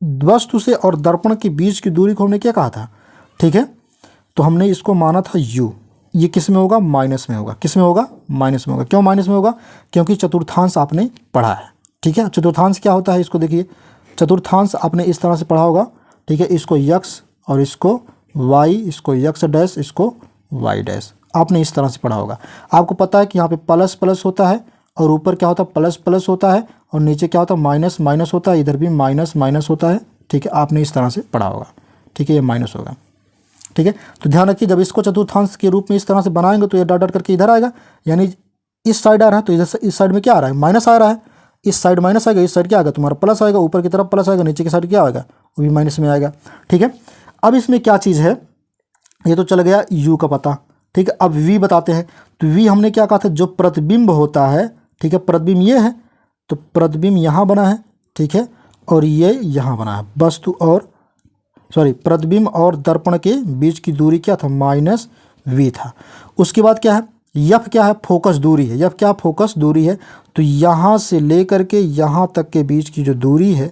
वस्तु से और दर्पण के बीच की दूरी को हमने क्या कहा था, ठीक है, तो हमने इसको माना था u। ये किस में होगा, माइनस में होगा। किस में होगा, माइनस में होगा। क्यों माइनस में होगा, क्योंकि चतुर्थांश आपने पढ़ा है, ठीक है। चतुर्थांश क्या होता है इसको देखिए, चतुर्थांश आपने इस तरह से पढ़ा होगा, ठीक है, इसको x और इसको y, इसको x डैश, इसको y डैश, आपने इस तरह से पढ़ा होगा। आपको पता है कि यहाँ पे प्लस प्लस होता है और ऊपर क्या होता है, प्लस प्लस होता है, और नीचे क्या होता है, माइनस माइनस होता है, इधर भी माइनस माइनस होता है, ठीक है, आपने इस तरह से पढ़ा होगा, ठीक है, ये माइनस होगा, ठीक है। तो ध्यान रखिए जब इसको चतुर्थांश के रूप में इस तरह से बनाएंगे तो ये डॉट डॉट करके इधर आएगा, यानी इस साइड आ रहा है तो इधर से इस साइड में क्या आ रहा है, माइनस आ रहा है, इस साइड माइनस आएगा, इस साइड क्या आएगा, तुम्हारा प्लस आएगा, ऊपर की तरफ प्लस आएगा, नीचे की साइड क्या आएगा, वो भी माइनस में आएगा, ठीक है। अब इसमें क्या चीज़ है, ये तो चल गया यू का पता, ठीक है। अब वी बताते हैं, तो वी हमने क्या कहा था, जो प्रतिबिंब होता है, ठीक है, प्रतिबिंब ये है, तो प्रतिबिंब यहाँ बना है, ठीक है, और ये यहाँ बना है, वस्तु और प्रतिबिंब और दर्पण के बीच की दूरी क्या था, माइनस वी था। उसके बाद क्या है, यफ क्या है, फोकस दूरी है, यफ क्या, फोकस दूरी है। तो यहाँ से लेकर के यहाँ तक के बीच की जो दूरी है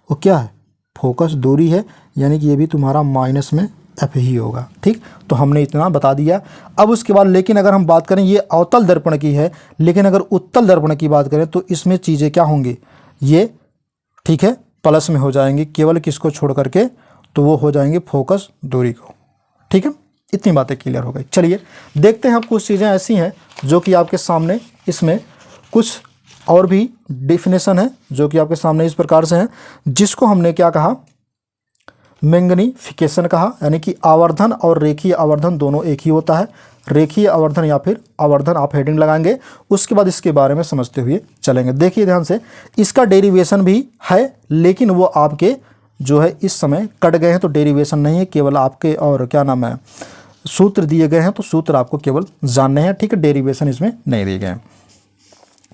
वो क्या है, फोकस दूरी है, यानी कि ये भी तुम्हारा माइनस में एफ ही होगा, ठीक। तो हमने इतना बता दिया। अब उसके बाद लेकिन अगर हम बात करें, ये अवतल दर्पण की है, लेकिन अगर उत्तल दर्पण की बात करें तो इसमें चीज़ें क्या होंगी, ये ठीक है प्लस में हो जाएंगी, केवल किसको छोड़ करके, तो वो हो जाएंगे फोकस दूरी को, ठीक है। इतनी बातें क्लियर हो गई। चलिए देखते हैं, अब कुछ चीज़ें ऐसी हैं जो कि आपके सामने, इसमें कुछ और भी डेफिनेशन है जो कि आपके सामने इस प्रकार से हैं, जिसको हमने क्या कहा, मैग्नीफिकेशन कहा, यानी कि आवर्धन और रेखीय आवर्धन दोनों एक ही होता है। रेखीय आवर्धन या फिर आवर्धन आप हेडिंग लगाएंगे, उसके बाद इसके बारे में समझते हुए चलेंगे। देखिए ध्यान से, इसका डेरिवेशन भी है, लेकिन वो आपके जो है इस समय कट गए हैं, तो डेरिवेशन नहीं है, केवल आपके और क्या नाम है, सूत्र दिए गए हैं, तो सूत्र आपको केवल जानने हैं, ठीक है, डेरिवेशन इसमें नहीं दिए गए हैं,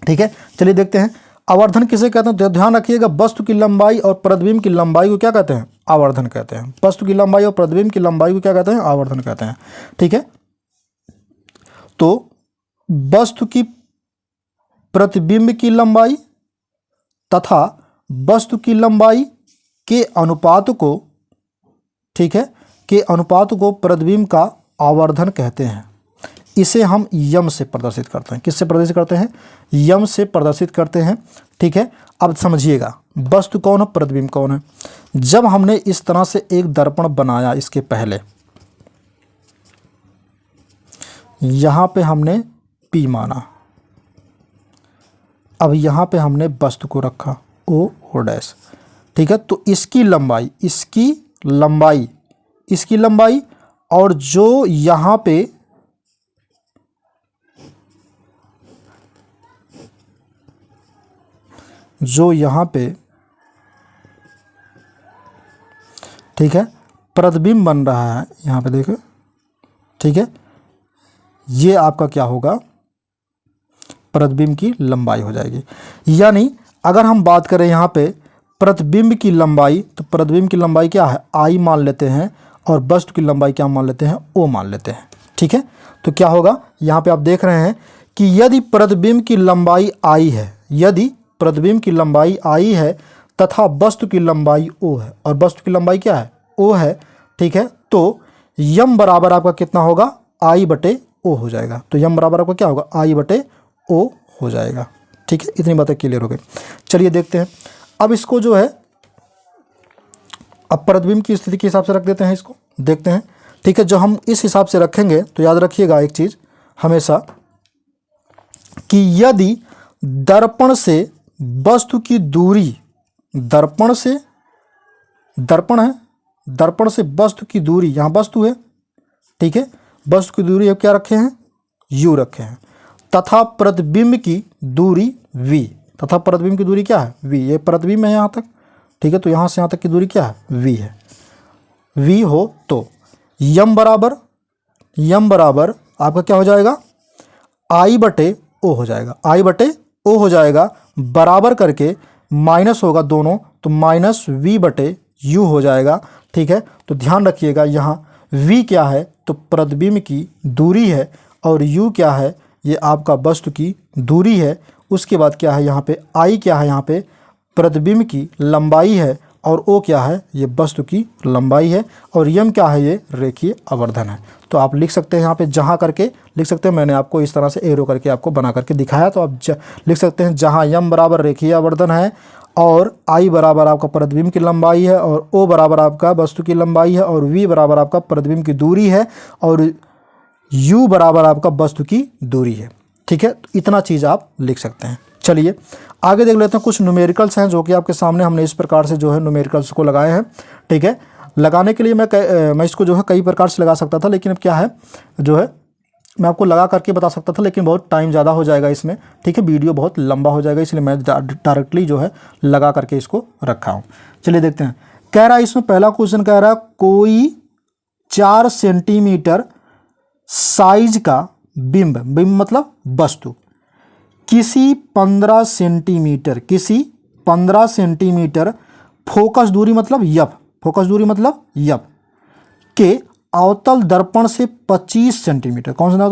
ठीक है। चलिए देखते हैं, आवर्धन किसे कहते हैं, तो ध्यान रखिएगा वस्तु की लंबाई और प्रतिबिंब की लंबाई को क्या कहते हैं, आवर्धन कहते हैं। वस्तु की लंबाई और प्रतिबिंब की लंबाई को क्या कहते हैं, आवर्धन कहते हैं, ठीक है। तो वस्तु की प्रतिबिंब की लंबाई तथा वस्तु की लंबाई के अनुपात को, ठीक है, के अनुपात को प्रतिबिंब का आवर्धन कहते हैं। इसे हम यम से प्रदर्शित करते हैं। किससे प्रदर्शित करते हैं, यम से प्रदर्शित करते हैं, ठीक है। अब समझिएगा वस्तु कौन है, प्रतिबिंब कौन है। जब हमने इस तरह से एक दर्पण बनाया, इसके पहले यहाँ पे हमने P माना, अब यहाँ पे हमने वस्तु को रखा O डैश, ठीक है। तो इसकी लंबाई इसकी लंबाई, और जो यहाँ पे ठीक है प्रतिबिंब बन रहा है, यहाँ पे देखो, ठीक है, ये आपका क्या होगा, प्रतिबिंब की लंबाई हो जाएगी। यानी अगर हम बात करें यहाँ पे प्रतिबिंब की लंबाई, तो प्रतिबिंब की लंबाई क्या है, आई मान लेते हैं, और वस्तु की लंबाई क्या मान लेते हैं, ओ मान लेते हैं। ठीक है, तो क्या होगा, यहाँ पे आप देख रहे हैं कि यदि प्रतिबिंब की लंबाई आई है, यदि प्रतिबिंब की लंबाई आई है तथा वस्तु की लंबाई ओ है, और वस्तु की लंबाई क्या है, ओ है, ठीक है, तो यम बराबर आपका कितना होगा, आई बटे ओ हो जाएगा। तो यम बराबर आपका क्या होगा, आई बटे ओ हो जाएगा। ठीक है, इतनी बातें क्लियर हो गई। चलिए देखते हैं अब इसको जो है, अब प्रतिबिंब की स्थिति के हिसाब से रख देते हैं, इसको देखते हैं। ठीक है, जो हम इस हिसाब से रखेंगे तो याद रखिएगा एक चीज़ हमेशा, कि यदि दर्पण से वस्तु की दूरी, दर्पण से, दर्पण है, दर्पण से वस्तु की दूरी, यहाँ वस्तु है, ठीक है, वस्तु की दूरी अब क्या रखे हैं, u रखे हैं, तथा प्रतिबिंब की दूरी v, तथा प्रतिबिंब की दूरी क्या है, v, ये प्रतिबिंब है यहाँ तक, ठीक है, तो यहाँ से यहाँ तक की दूरी क्या है, v है। v हो तो यम बराबर आपका क्या हो जाएगा, i बटे o हो जाएगा, i बटे o हो जाएगा, बराबर करके माइनस होगा दोनों, तो माइनस v बटे u हो जाएगा। ठीक है, तो ध्यान रखिएगा यहाँ v क्या है, तो प्रतिबिंब की दूरी है, और u क्या है, ये आपका वस्तु की दूरी है। उसके बाद क्या है, यहाँ पे i क्या है, यहाँ पे प्रतिबिंब की लंबाई है, और o क्या है, ये वस्तु की लंबाई है, और यम क्या है, ये रेखीय आवर्धन है। तो आप लिख सकते हैं यहाँ पे जहाँ करके लिख सकते हैं, मैंने आपको इस तरह से एरो करके आपको बना करके दिखाया, तो आप लिख सकते हैं जहाँ यम बराबर रेखीय आवर्धन है, और i बराबर आपका प्रतिबिंब की लंबाई है, और o बराबर आपका वस्तु की लंबाई है, और v बराबर आपका प्रतिबिंब की दूरी है, और u बराबर आपका वस्तु की दूरी है। ठीक है, तो इतना चीज़ आप लिख सकते हैं। चलिए आगे देख लेते हैं, कुछ न्यूमेरिकल्स हैं जो कि आपके सामने हमने इस प्रकार से जो है न्यूमेरिकल्स को लगाए हैं। ठीक है, लगाने के लिए मैं इसको जो है कई प्रकार से लगा सकता था, लेकिन अब क्या है जो है मैं आपको लगा करके बता सकता था, लेकिन बहुत टाइम ज़्यादा हो जाएगा इसमें। ठीक है, वीडियो बहुत लंबा हो जाएगा, इसलिए मैं डायरेक्टली जो है लगा करके इसको रखा हूँ। चलिए देखते हैं, कह रहा है इसमें पहला क्वेश्चन कह रहा है कोई 4 सेंटीमीटर साइज का बिंब, बिंब मतलब वस्तु, किसी 15 सेंटीमीटर फोकस दूरी मतलब यफ, फोकस दूरी मतलब यफ के अवतल दर्पण से 25 सेंटीमीटर, कौन सा ना,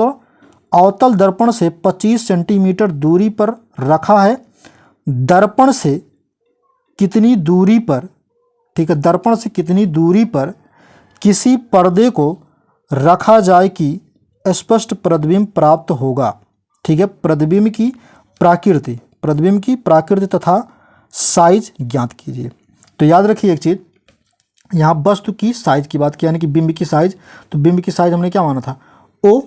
अवतल दर्पण से 25 सेंटीमीटर दूरी पर रखा है। दर्पण से कितनी दूरी पर, ठीक है, दर्पण से कितनी दूरी पर किसी पर्दे को रखा जाए कि स्पष्ट प्रतिबिंब प्राप्त होगा। ठीक है, प्रतिबिंब की प्राकृति तथा साइज ज्ञात कीजिए। तो याद रखिए एक चीज़, यहाँ वस्तु की साइज की बात किया, यानी कि बिंब की साइज, तो बिंब की साइज हमने क्या माना था, ओ,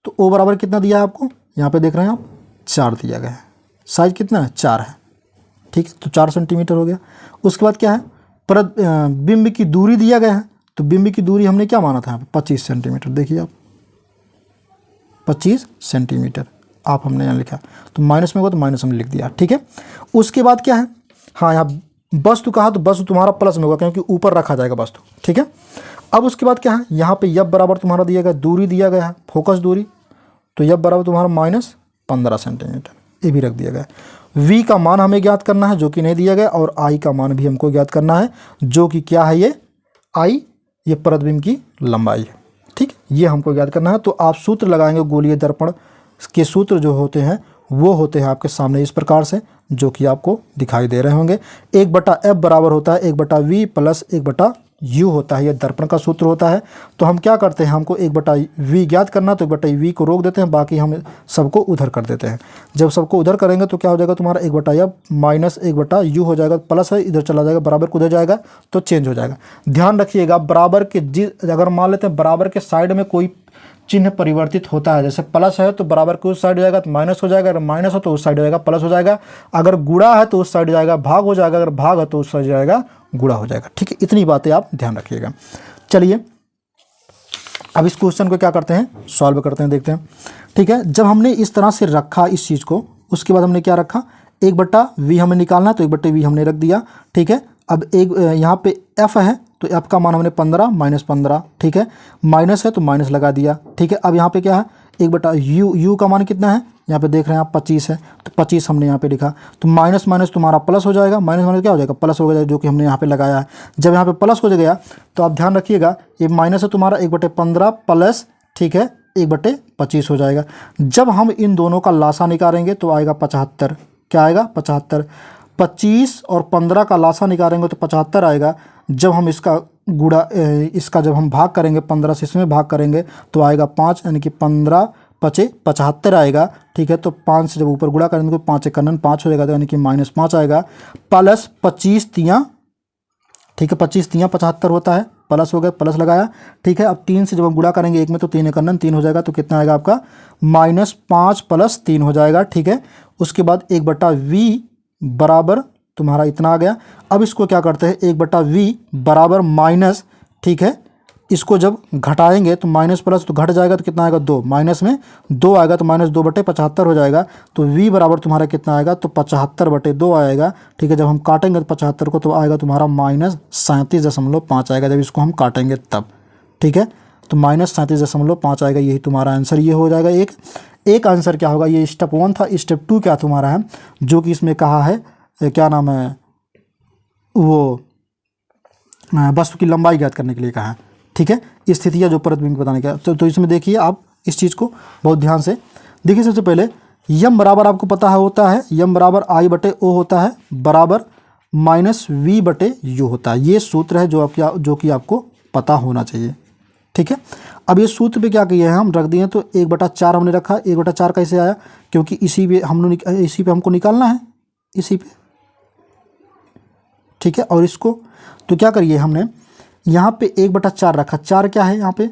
तो ओ बराबर कितना दिया है आपको, यहाँ पे देख रहे हैं आप 4 दिया गया है, साइज कितना है 4 है। ठीक है, तो 4 सेंटीमीटर हो गया। उसके बाद क्या है, बिंब की दूरी दिया गया है, तो बिंब की दूरी हमने क्या माना था यहाँ पे 25 सेंटीमीटर, देखिए आप 25 सेंटीमीटर आप हमने यहाँ लिखा, तो माइनस में होगा तो माइनस हमने लिख दिया। ठीक है, उसके बाद क्या है, हाँ यहाँ वस्तु कहा तो वस्तु तुम्हारा प्लस में होगा क्योंकि ऊपर रखा जाएगा वस्तु। ठीक है, अब उसके बाद क्या है, यहाँ पे यफ बराबर तुम्हारा दिया गया, दूरी दिया गया है फोकस दूरी, तो यफ बराबर तुम्हारा -15 सेंटीमीटर, ये भी रख दिया गया। v का मान हमें ज्ञात करना है जो कि नहीं दिया गया, और i का मान भी हमको ज्ञात करना है जो कि क्या है, ये i, ये प्रतिबिंब की लंबाई है। ठीक, ये हमको याद करना है। तो आप सूत्र लगाएंगे, गोलीय दर्पण के सूत्र जो होते हैं वो होते हैं आपके सामने इस प्रकार से, जो कि आपको दिखाई दे रहे होंगे। 1/f बराबर होता है 1/v प्लस 1/u होता है, यह दर्पण का सूत्र होता है। तो हम क्या करते हैं, हमको 1/v ज्ञात करना, तो 1/v को रोक देते हैं, बाकी हम सबको उधर कर देते हैं। जब सबको उधर करेंगे तो क्या हो जाएगा, तुम्हारा 1/f माइनस 1/u हो जाएगा, प्लस है इधर चला जाएगा, बराबर को उधर जाएगा तो चेंज हो जाएगा। ध्यान रखिएगा, बराबर के अगर मान लेते हैं बराबर के साइड में कोई चिन्ह परिवर्तित होता है, जैसे प्लस है तो बराबर के उस साइड जाएगा तो माइनस हो जाएगा, अगर माइनस हो तो उस साइड जाएगा प्लस हो जाएगा, अगर गुणा है तो उस साइड जाएगा भाग हो जाएगा, अगर भाग है तो उस साइड जाएगा गुणा हो जाएगा। ठीक है, इतनी बातें आप ध्यान रखिएगा। चलिए अब इस क्वेश्चन को क्या करते हैं, सॉल्व करते हैं, देखते हैं। ठीक है, जब हमने इस तरह से रखा इस चीज़ को, उसके बाद हमने क्या रखा, 1/v हमें निकालना है, तो 1/v हमने रख दिया। ठीक है, अब एक यहाँ पे f है, तो f का मान हमने 15 - 15, ठीक है, माइनस है तो माइनस लगा दिया। ठीक है, अब यहाँ पे क्या है, 1/u का मान कितना है, यहाँ पे देख रहे हैं आप 25 है, तो 25 हमने यहाँ पे लिखा। तो माइनस माइनस तुम्हारा प्लस हो जाएगा, माइनस माइनस क्या हो जाएगा, प्लस हो जाएगा, जो कि हमने यहाँ पे लगाया है। जब यहाँ पे प्लस हो गया तो आप ध्यान रखिएगा, ये माइनस है तुम्हारा 1/15 प्लस, ठीक है, 1/25 हो जाएगा। जब हम इन दोनों का लासा निकालेंगे तो आएगा 75। क्या आएगा, 75। 25 और 15 का लासा निकालेंगे तो 75 आएगा। जब हम इसका गुणा, इसका जब हम भाग करेंगे, 15 से इसमें भाग करेंगे तो आएगा 5, यानी कि 15 × 5 = 75 आएगा। ठीक है, तो 5 से जब ऊपर गुणा करेंगे तो 5 × 1 = 5 हो जाएगा, तो यानी कि -5 आएगा, प्लस 25 तियाँ, ठीक है, 25 तियाँ 75 होता है, प्लस हो गया, प्लस लगाया। ठीक है, अब 3 से जब हम गुणा करेंगे एक में तो 3 × 1 = 3 हो जाएगा, तो कितना आएगा आपका, -5 + 3 हो जाएगा। ठीक है, उसके बाद 1/v बराबर तुम्हारा इतना आ गया। अब इसको क्या करते हैं, 1/v बराबर माइनस, ठीक है, इसको जब घटाएंगे तो माइनस प्लस तो घट जाएगा, तो कितना आएगा, 2, माइनस में 2 आएगा, तो -2/75 हो जाएगा। तो v बराबर तुम्हारा कितना आएगा, तो 75/2 आएगा। ठीक है, जब हम काटेंगे तो 75 को तो आएगा तुम्हारा -37.5 आएगा, जब इसको हम काटेंगे तब। ठीक है, तो -37.5 आएगा, यही तुम्हारा आंसर ये हो जाएगा। एक आंसर क्या होगा, ये स्टेप 1 था। स्टेप 2 क्या तुम्हारा है, जो कि इसमें कहा है, क्या नाम है, वो वस्तु की लंबाई ज्ञात करने के लिए कहा है। ठीक है, स्थितियाँ जो प्रतिबिंब बताने का, तो इसमें देखिए आप इस चीज़ को बहुत ध्यान से देखिए। सबसे पहले यम बराबर आपको पता है होता है, यम बराबर I/O होता है, बराबर -v/u होता है। ये सूत्र है जो कि आपको पता होना चाहिए। ठीक है, अब ये सूत्र पे क्या किया है, हम रख दिए, तो 1/4 हमने रखा। 1/4 कैसे आया, क्योंकि इसी पे हमको निकालना है, इसी पे। ठीक है, और इसको तो क्या करिए, हमने यहाँ पे 1/4 रखा। 4 क्या है यहाँ पे,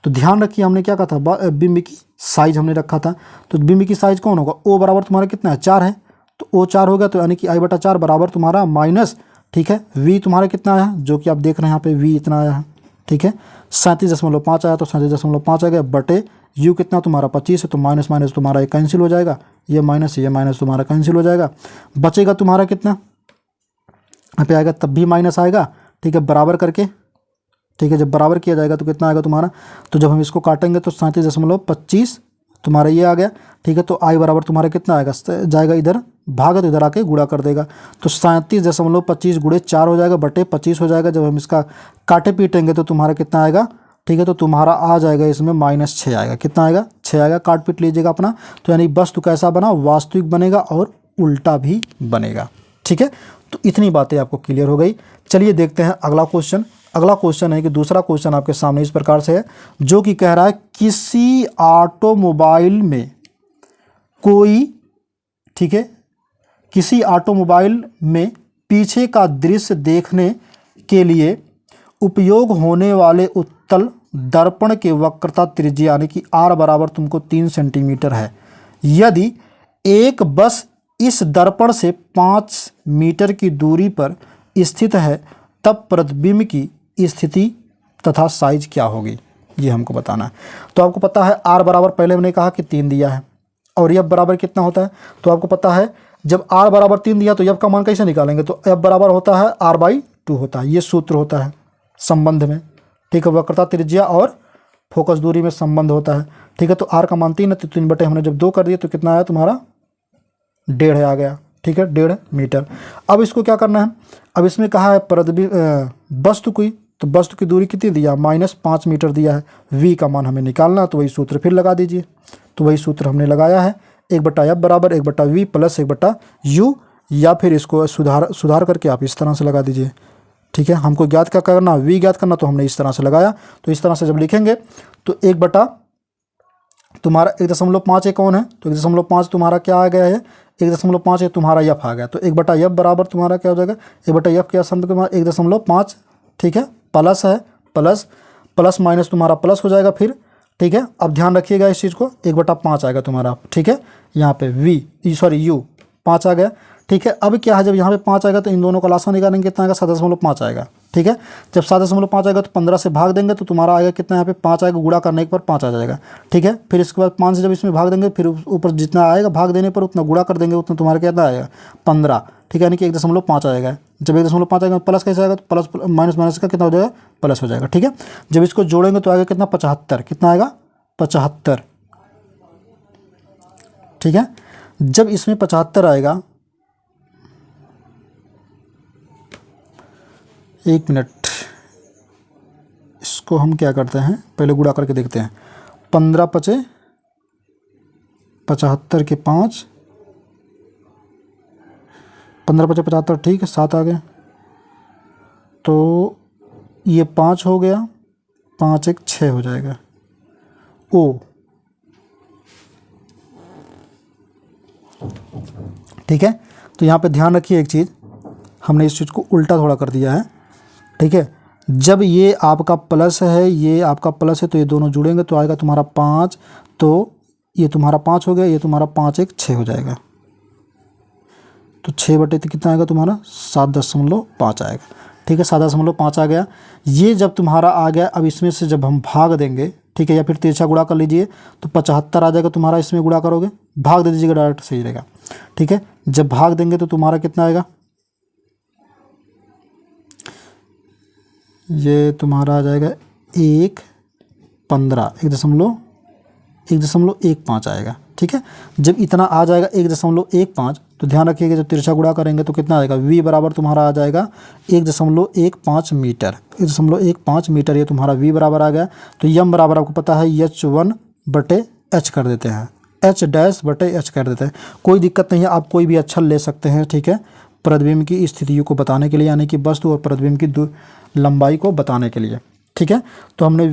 तो ध्यान रखिए, हमने क्या कहा था, बिंब की साइज हमने रखा था। तो बिंब की साइज कौन होगा, O बराबर तुम्हारा कितना है, 4 है, तो O 4 हो गया, तो यानी कि I/4 बराबर तुम्हारा माइनस, ठीक है, V तुम्हारा कितना आया, जो कि आप देख रहे हैं यहाँ पे V इतना आया है। ठीक है, 37.5 आया, तो 37.5 आ गया, बटे U कितना तुम्हारा 25 है, तो माइनस माइनस तुम्हारा ये कैंसिल हो जाएगा, ये माइनस तुम्हारा कैंसिल हो जाएगा। बचेगा तुम्हारा कितना, यहाँ पे आएगा, तब भी माइनस आएगा। ठीक है, बराबर करके, ठीक है, जब बराबर किया जाएगा तो कितना आएगा तुम्हारा, तो जब हम इसको काटेंगे तो 37.25 तुम्हारा ये आ गया। ठीक है, तो I बराबर तुम्हारा कितना आएगा, जाएगा इधर भाग, तो इधर आके गुणा कर देगा, तो 37.25 × 4 हो जाएगा, बटे 25 हो जाएगा। जब हम इसका काटे पीटेंगे तो तुम्हारा कितना आएगा, ठीक है, तो तुम्हारा आ जाएगा इसमें -6 आएगा। कितना आएगा, 6 आएगा। काट पीट लीजिएगा अपना, तो यानी वस्तु कैसा बना, वास्तविक बनेगा और उल्टा भी बनेगा। ठीक है, तो इतनी बातें आपको क्लियर हो गई। चलिए देखते हैं अगला क्वेश्चन। अगला क्वेश्चन है कि दूसरा क्वेश्चन आपके सामने इस प्रकार से है, जो कि कह रहा है, किसी ऑटोमोबाइल में कोई, ठीक है, किसी ऑटोमोबाइल में पीछे का दृश्य देखने के लिए उपयोग होने वाले उत्तल दर्पण के वक्रता त्रिज्या, यानी कि R बराबर तुमको 3 सेंटीमीटर है। यदि एक बस इस दर्पण से 5 मीटर की दूरी पर स्थित है, तब प्रतिबिंब की स्थिति तथा साइज क्या होगी, ये हमको बताना है। तो आपको पता है R बराबर, पहले मैंने कहा कि 3 दिया है, और F बराबर कितना होता है, तो आपको पता है जब R बराबर 3 दिया तो F का मान कैसे निकालेंगे, तो F बराबर होता है R/2 होता है। ये सूत्र होता है संबंध में। ठीक है, वक्रता त्रिज्या और फोकस दूरी में संबंध होता है। ठीक है, तो R का मान 3 है, तो 3 बटे हमने जब 2 कर दिए तो कितना आया तुम्हारा, 1.5 आ गया। ठीक है, 1.5 मीटर। अब इसको क्या करना है, अब इसमें कहा है प्रतिबिंब वस्तु की, तो वस्तु की दूरी कितनी दिया, -5 मीटर दिया है। V का मान हमें निकालना, तो वही सूत्र फिर लगा दीजिए। तो वही सूत्र हमने लगाया है, 1/F बराबर 1/V प्लस 1/U, या फिर इसको सुधार करके आप इस तरह से लगा दीजिए। ठीक है, हमको ज्ञात क्या करना, V ज्ञात करना, तो हमने इस तरह से लगाया। तो इस तरह से जब लिखेंगे तो 1 तुम्हारा 1.5 कौन है, तो 1.5 तुम्हारा क्या आ गया है, 1.5 तुम्हारा F आ गया। तो 1/F बराबर तुम्हारा क्या हो जाएगा, 1/F के स्थान पर तुम्हारा 1.5, ठीक है, प्लस है, प्लस माइनस तुम्हारा प्लस हो जाएगा फिर। ठीक है, अब ध्यान रखिएगा इस चीज़ को, 1/5 आएगा तुम्हारा। ठीक है, यहाँ पे U 5 आ गया। ठीक है। अब क्या है, जब यहाँ पे 5 आएगा तो इन दोनों का लासा निकालेंगे, कितना आएगा 7.5 आएगा, ठीक है। जब 7.5 आएगा तो 15 से भाग देंगे तो तुम्हारा आएगा कितना, यहाँ पे 5 आएगा, गुणा करने के पर 5 आ जाएगा, ठीक है। फिर इसके बाद 5 से जब इसमें भाग देंगे, फिर ऊपर जितना आएगा भाग देने पर उतना गुणा कर देंगे, उतना तुम्हारा कितना आएगा 15, ठीक है, यानी कि 1.5 आएगा। जब 1.5 आएगा प्लस कैसे आएगा, तो प्लस माइनस माइनस का कितना हो जाएगा, प्लस हो जाएगा, ठीक है। जब इसको जोड़ेंगे तो आएगा कितना 75, कितना आएगा 75, ठीक है। जब इसमें 75 आएगा, 1 मिनट, इसको हम क्या करते हैं पहले गुणा करके देखते हैं। 15 पचे 75 के 5, 15 पचे 75, ठीक है, 7 आ गए, तो ये 5 हो गया, 5 1 6 हो जाएगा। ओ, ठीक है। तो यहाँ पे ध्यान रखिए एक चीज़, हमने इस चीज़ को उल्टा थोड़ा कर दिया है, ठीक है। जब ये आपका प्लस है, ये आपका प्लस है, तो ये दोनों जुड़ेंगे तो आएगा तुम्हारा 5, तो ये तुम्हारा 5 हो गया, ये तुम्हारा 5 1 6 हो जाएगा, तो 6 बटे तो कितना आएगा तुम्हारा 7.5 आएगा, ठीक है। 7.5 आ गया। ये जब तुम्हारा आ गया, अब इसमें से जब हम भाग देंगे, ठीक है, या फिर तिरछा गुणा कर लीजिए तो 75 आ जाएगा तुम्हारा, इसमें गुणा करोगे, भाग दे दीजिएगा डायरेक्ट, सही रहेगा, ठीक है। जब भाग देंगे तो तुम्हारा कितना आएगा, ये तुम्हारा आ जाएगा 1.15, 1.15 आएगा, ठीक है। जब इतना आ जाएगा 1.15, तो ध्यान रखिएगा जब तिरछा गुणा करेंगे तो कितना आएगा, v बराबर तुम्हारा आ जाएगा 1.15 मीटर, 1.15 मीटर, ये तुम्हारा v बराबर आ गया। तो यम बराबर आपको पता है h1/h कर देते हैं, h'/h कर देते हैं, कोई दिक्कत नहीं है, आप कोई भी अक्षर ले सकते हैं, ठीक है, प्रतिबिंब की स्थितियों को बताने के लिए, यानी कि वस्तु और प्रतिबिंब की लंबाई को बताने के लिए, ठीक है। तो हमने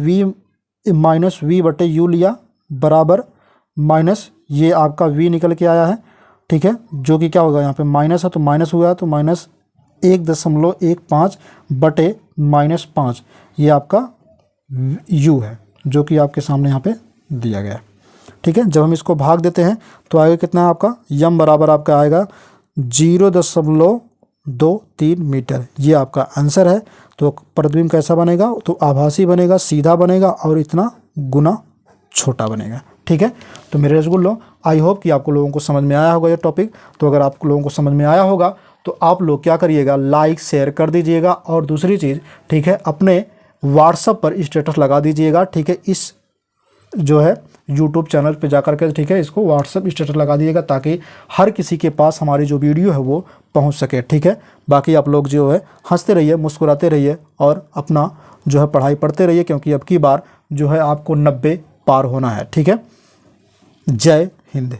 v-v/u लिया, बराबर माइनस ये आपका v निकल के आया है, ठीक है, जो कि क्या होगा, यहाँ पे माइनस है तो माइनस हुआ, तो माइनस 1.15/-5, ये आपका u है, जो कि आपके सामने यहाँ पे दिया गया है, ठीक है। जब हम इसको भाग देते हैं तो आएगा कितना है आपका, यम बराबर आपका आएगा 0.23 मीटर, ये आपका आंसर है। तो प्रतिबिंब कैसा बनेगा, तो आभासी बनेगा, सीधा बनेगा, और इतना गुना छोटा बनेगा, ठीक है। तो मेरे रसगुल्लों, आई होप कि आपको लोगों को समझ में आया होगा ये टॉपिक। तो अगर आप लोगों को समझ में आया होगा तो आप लोग क्या करिएगा, लाइक शेयर कर दीजिएगा, और दूसरी चीज़, ठीक है, अपने व्हाट्सएप पर स्टेटस लगा दीजिएगा, ठीक है, इस जो है यूट्यूब चैनल पे जाकर के, ठीक है, इसको व्हाट्सएप स्टेटस लगा दीजिएगा, ताकि हर किसी के पास हमारी जो वीडियो है वो पहुंच सके, ठीक है। बाकी आप लोग जो है हंसते रहिए, मुस्कुराते रहिए, और अपना जो है पढ़ाई पढ़ते रहिए, क्योंकि अब की बार जो है आपको 90 पार होना है, ठीक है। जय हिंद।